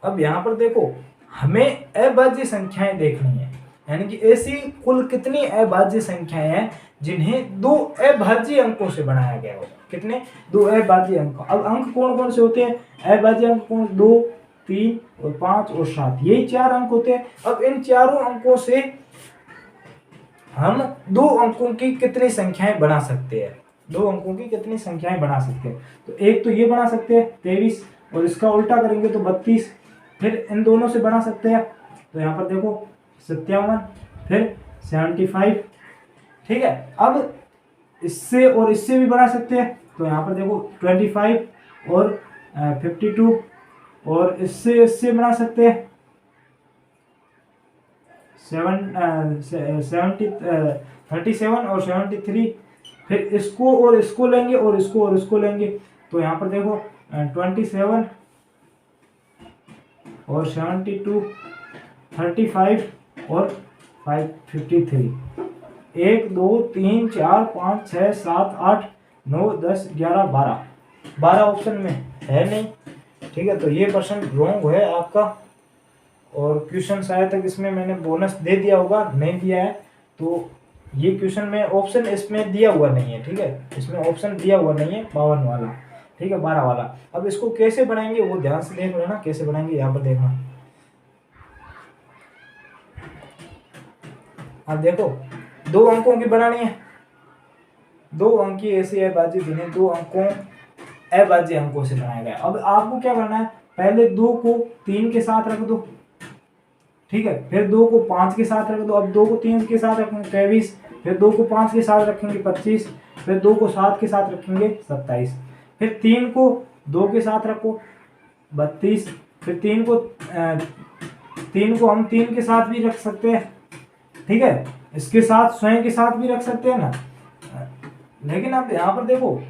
अब यहाँ पर देखो, हमें अभाज्य संख्याएं देखनी है, यानी कि ऐसी कुल कितनी अभाज्य संख्याएं हैं जिन्हें 2 अभाज्य अंकों से बनाया गया हो। कितने? 2 अभाज्य अंक। अब अंक कौन कौन से होते हैं? अभाज्य अंक कौन? 2, 3 और 5 और 7, यही 4 अंक होते हैं। अब इन चारों अंकों से हम 2 अंकों की कितनी संख्याएं बना सकते हैं? 2 अंकों की कितनी संख्याएं बना सकते हैं? तो एक तो ये बना सकते हैं 23 और इसका उल्टा करेंगे तो 32। फिर इन दोनों से बना सकते हैं, तो यहाँ पर देखो 57, फिर 75। ठीक है, अब इससे और इससे भी बना सकते हैं, तो यहाँ पर देखो 25 और 52 और इससे बना सकते हैं 37 और 73। फिर इसको और इसको लेंगे और इसको और इसको लेंगे, तो यहाँ पर देखो 27 और 72, 35 और 53। 1, 2, 3, 4, 5, 6, 7, 8, 9, 10, 11, 12 ऑप्शन में है नहीं। ठीक है, तो ये प्रश्न रॉन्ग है आपका। और क्वेश्चन शायद तक इसमें मैंने बोनस दे दिया होगा, नहीं दिया है, तो ये क्वेश्चन में ऑप्शन इसमें दिया हुआ नहीं है। ठीक है, इसमें ऑप्शन दिया हुआ नहीं है 52 वाला। ठीक है, 12 वाला। अब इसको कैसे बनाएंगे वो ध्यान से देख लेना, कैसे बनाएंगे यहाँ पर देखना। अब देखो, 2 अंकों की बनानी है, 2 अंकी ऐसी अभाज्य जिन्हें 2 अंकों अभाज्य अंकों से बनाया गया। अब आपको क्या करना है, पहले 2 को 3 के साथ रख दो। ठीक है, फिर 2 को 5 के साथ रख दो। अब 2 को 3 के साथ रखेंगे 23, फिर 2 को 5 के साथ रखेंगे 25, फिर 2 को 7 के साथ रखेंगे 27, फिर 3 को 2 के साथ रखो 32, फिर 3 को हम 3 के साथ भी रख सकते हैं। ठीक है, इसके साथ स्वयं के साथ भी रख सकते हैं ना। लेकिन अब यहाँ पर देखो,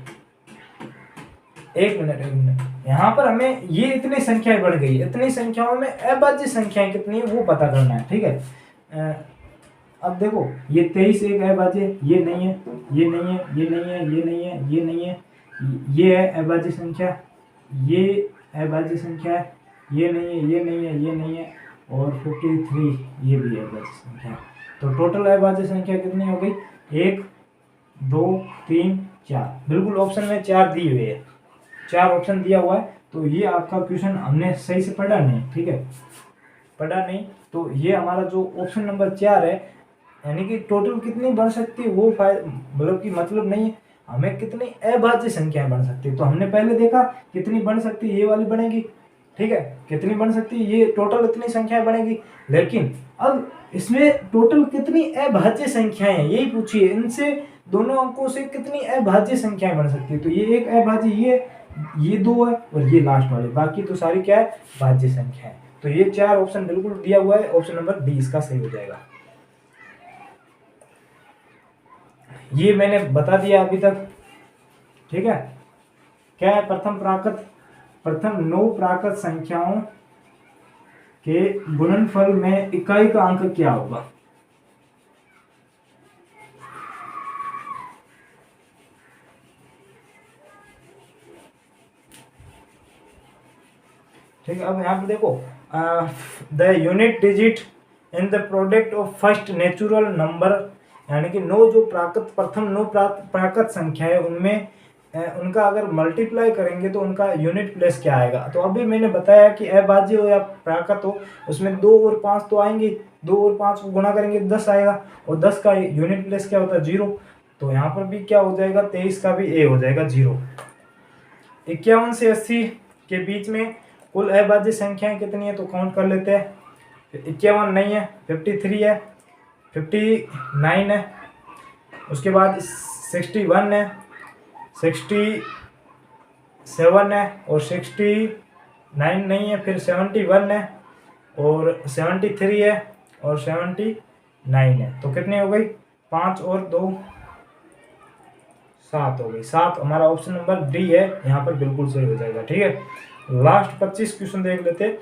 एक मिनट, यहाँ पर हमें ये इतनी संख्याएं बढ़ गई, इतनी संख्याओं में अभाज्य संख्याएं कितनी है वो पता करना है। ठीक है, अब देखो, ये 23 एक अभाज्य, ये नहीं है, ये नहीं है, ये नहीं है, ये नहीं है, ये नहीं है, ये है अभाज्य संख्या, ये अभाज्य संख्या है, ये नहीं है, ये नहीं है, ये नहीं है, और 53 ये भी अभाज्य संख्या है। तो टोटल अभाज्य संख्या कितनी हो गई? 1 2 3 4। बिल्कुल ऑप्शन में 4 दिए हुए है, 4 ऑप्शन दिया हुआ है। तो ये आपका क्वेश्चन हमने सही से पढ़ा नहीं, ठीक है, पढ़ा नहीं। तो ये हमारा जो ऑप्शन नंबर 4 है, यानी कि टोटल कितनी बन सकती है वो मतलब कि मतलब नहीं है, हमें कितनी अभाज्य संख्याएं बन सकती है। तो हमने पहले देखा कितनी बन सकती है, ये वाली बनेगी, ठीक है, कितनी बन सकती है, ये टोटल इतनी संख्याएं बनेगी। लेकिन अब इसमें टोटल कितनी अभाज्य संख्याएं हैं यही पूछिए, इनसे दोनों अंकों से कितनी अभाज्य संख्याएं बन सकती है। तो ये एक अभाज्य, ये 2 है और ये लास्ट वाली, बाकी तो सारी क्या है? भाज्य संख्या है। तो ये 4 ऑप्शन बिल्कुल दिया हुआ है, ऑप्शन नंबर डी इसका सही हो जाएगा। ये मैंने बता दिया अभी तक, ठीक है। क्या है? प्रथम 9 प्राकृत संख्याओं के गुणनफल में इकाई का अंक क्या होगा? ठीक है। अब यहाँ पे देखो, the unit digit in the product of first natural number, यानी कि 9 जो प्रथम 9 प्राकृत संख्या है उनमें उनका अगर मल्टीप्लाई करेंगे तो उनका यूनिट प्लेस क्या आएगा? तो अभी मैंने बताया कि अभाज्य हो या प्राकृत हो, उसमें 2 और 5 तो आएंगे, 2 और 5 को गुणा करेंगे 10 आएगा, और 10 का यूनिट प्लेस क्या होता है? 0। तो यहाँ पर भी क्या हो जाएगा? 23 का भी ए हो जाएगा 0। 51 से 80 के बीच में कुल अभाज्य संख्याएं कितनी है? तो काउंट कर लेते हैं। 51 नहीं है, 53 है, 59 है, उसके बाद 61 है, 67 है, और 69 नहीं है, फिर 71 है, और 73 है, और 79 है। तो कितनी हो गई? 5 और 2 7 हो गई। 7 हमारा ऑप्शन नंबर डी है, यहाँ पर बिल्कुल सही हो जाएगा, ठीक है। लास्ट 25 क्वेश्चन देख लेते,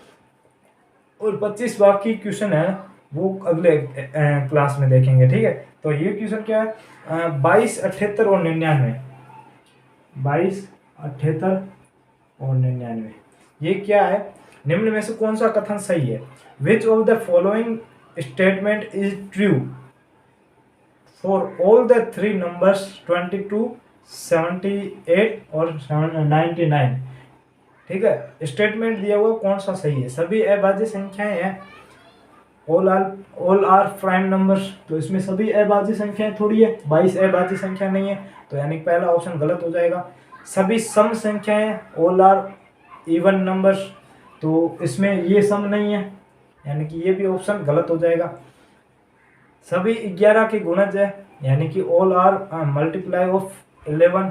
और 25 बाकी क्वेश्चन है वो अगले क्लास में देखेंगे, ठीक है। तो ये क्वेश्चन क्या है? 22, 78 और 99। 22, 78 और 99 ये क्या है? निम्न में से कौन सा कथन सही है? Which of the following statement is true for all the 3 numbers 22, 78 और 99। ठीक है, स्टेटमेंट दिया हुआ कौन सा सही है? सभी अभाज्य संख्याएं हैं, ऑल आर प्राइम नंबर्स, तो इसमें सभी अभाज्य संख्याएं थोड़ी है, 22 अभाज्य संख्या नहीं है, तो यानी पहला ऑप्शन गलत हो जाएगा। सभी सम संख्याएं, ऑल आर इवन नंबर्स, तो इसमें ये सम नहीं है, यानी कि ये भी ऑप्शन गलत हो जाएगा। सभी 11 के गुणज है, यानी कि ऑल आर मल्टीप्लाई ऑफ 11,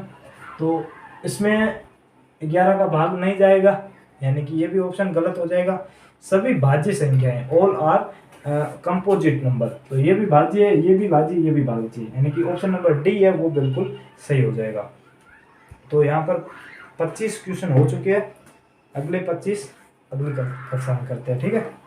तो इसमें 11 का भाग नहीं जाएगा, यानी कि ये भी ऑप्शन गलत हो जाएगा। सभी भाज्य संख्याएं, ऑल आर कंपोजिट नंबर, तो ये भी भाज्य है, ये भी भाज्य, ये भी भाज्य, यानी कि ऑप्शन नंबर डी है वो बिल्कुल सही हो जाएगा। तो यहाँ पर 25 क्वेश्चन हो चुके हैं, अगले 25 अगली कक्षा में करते हैं, ठीक है।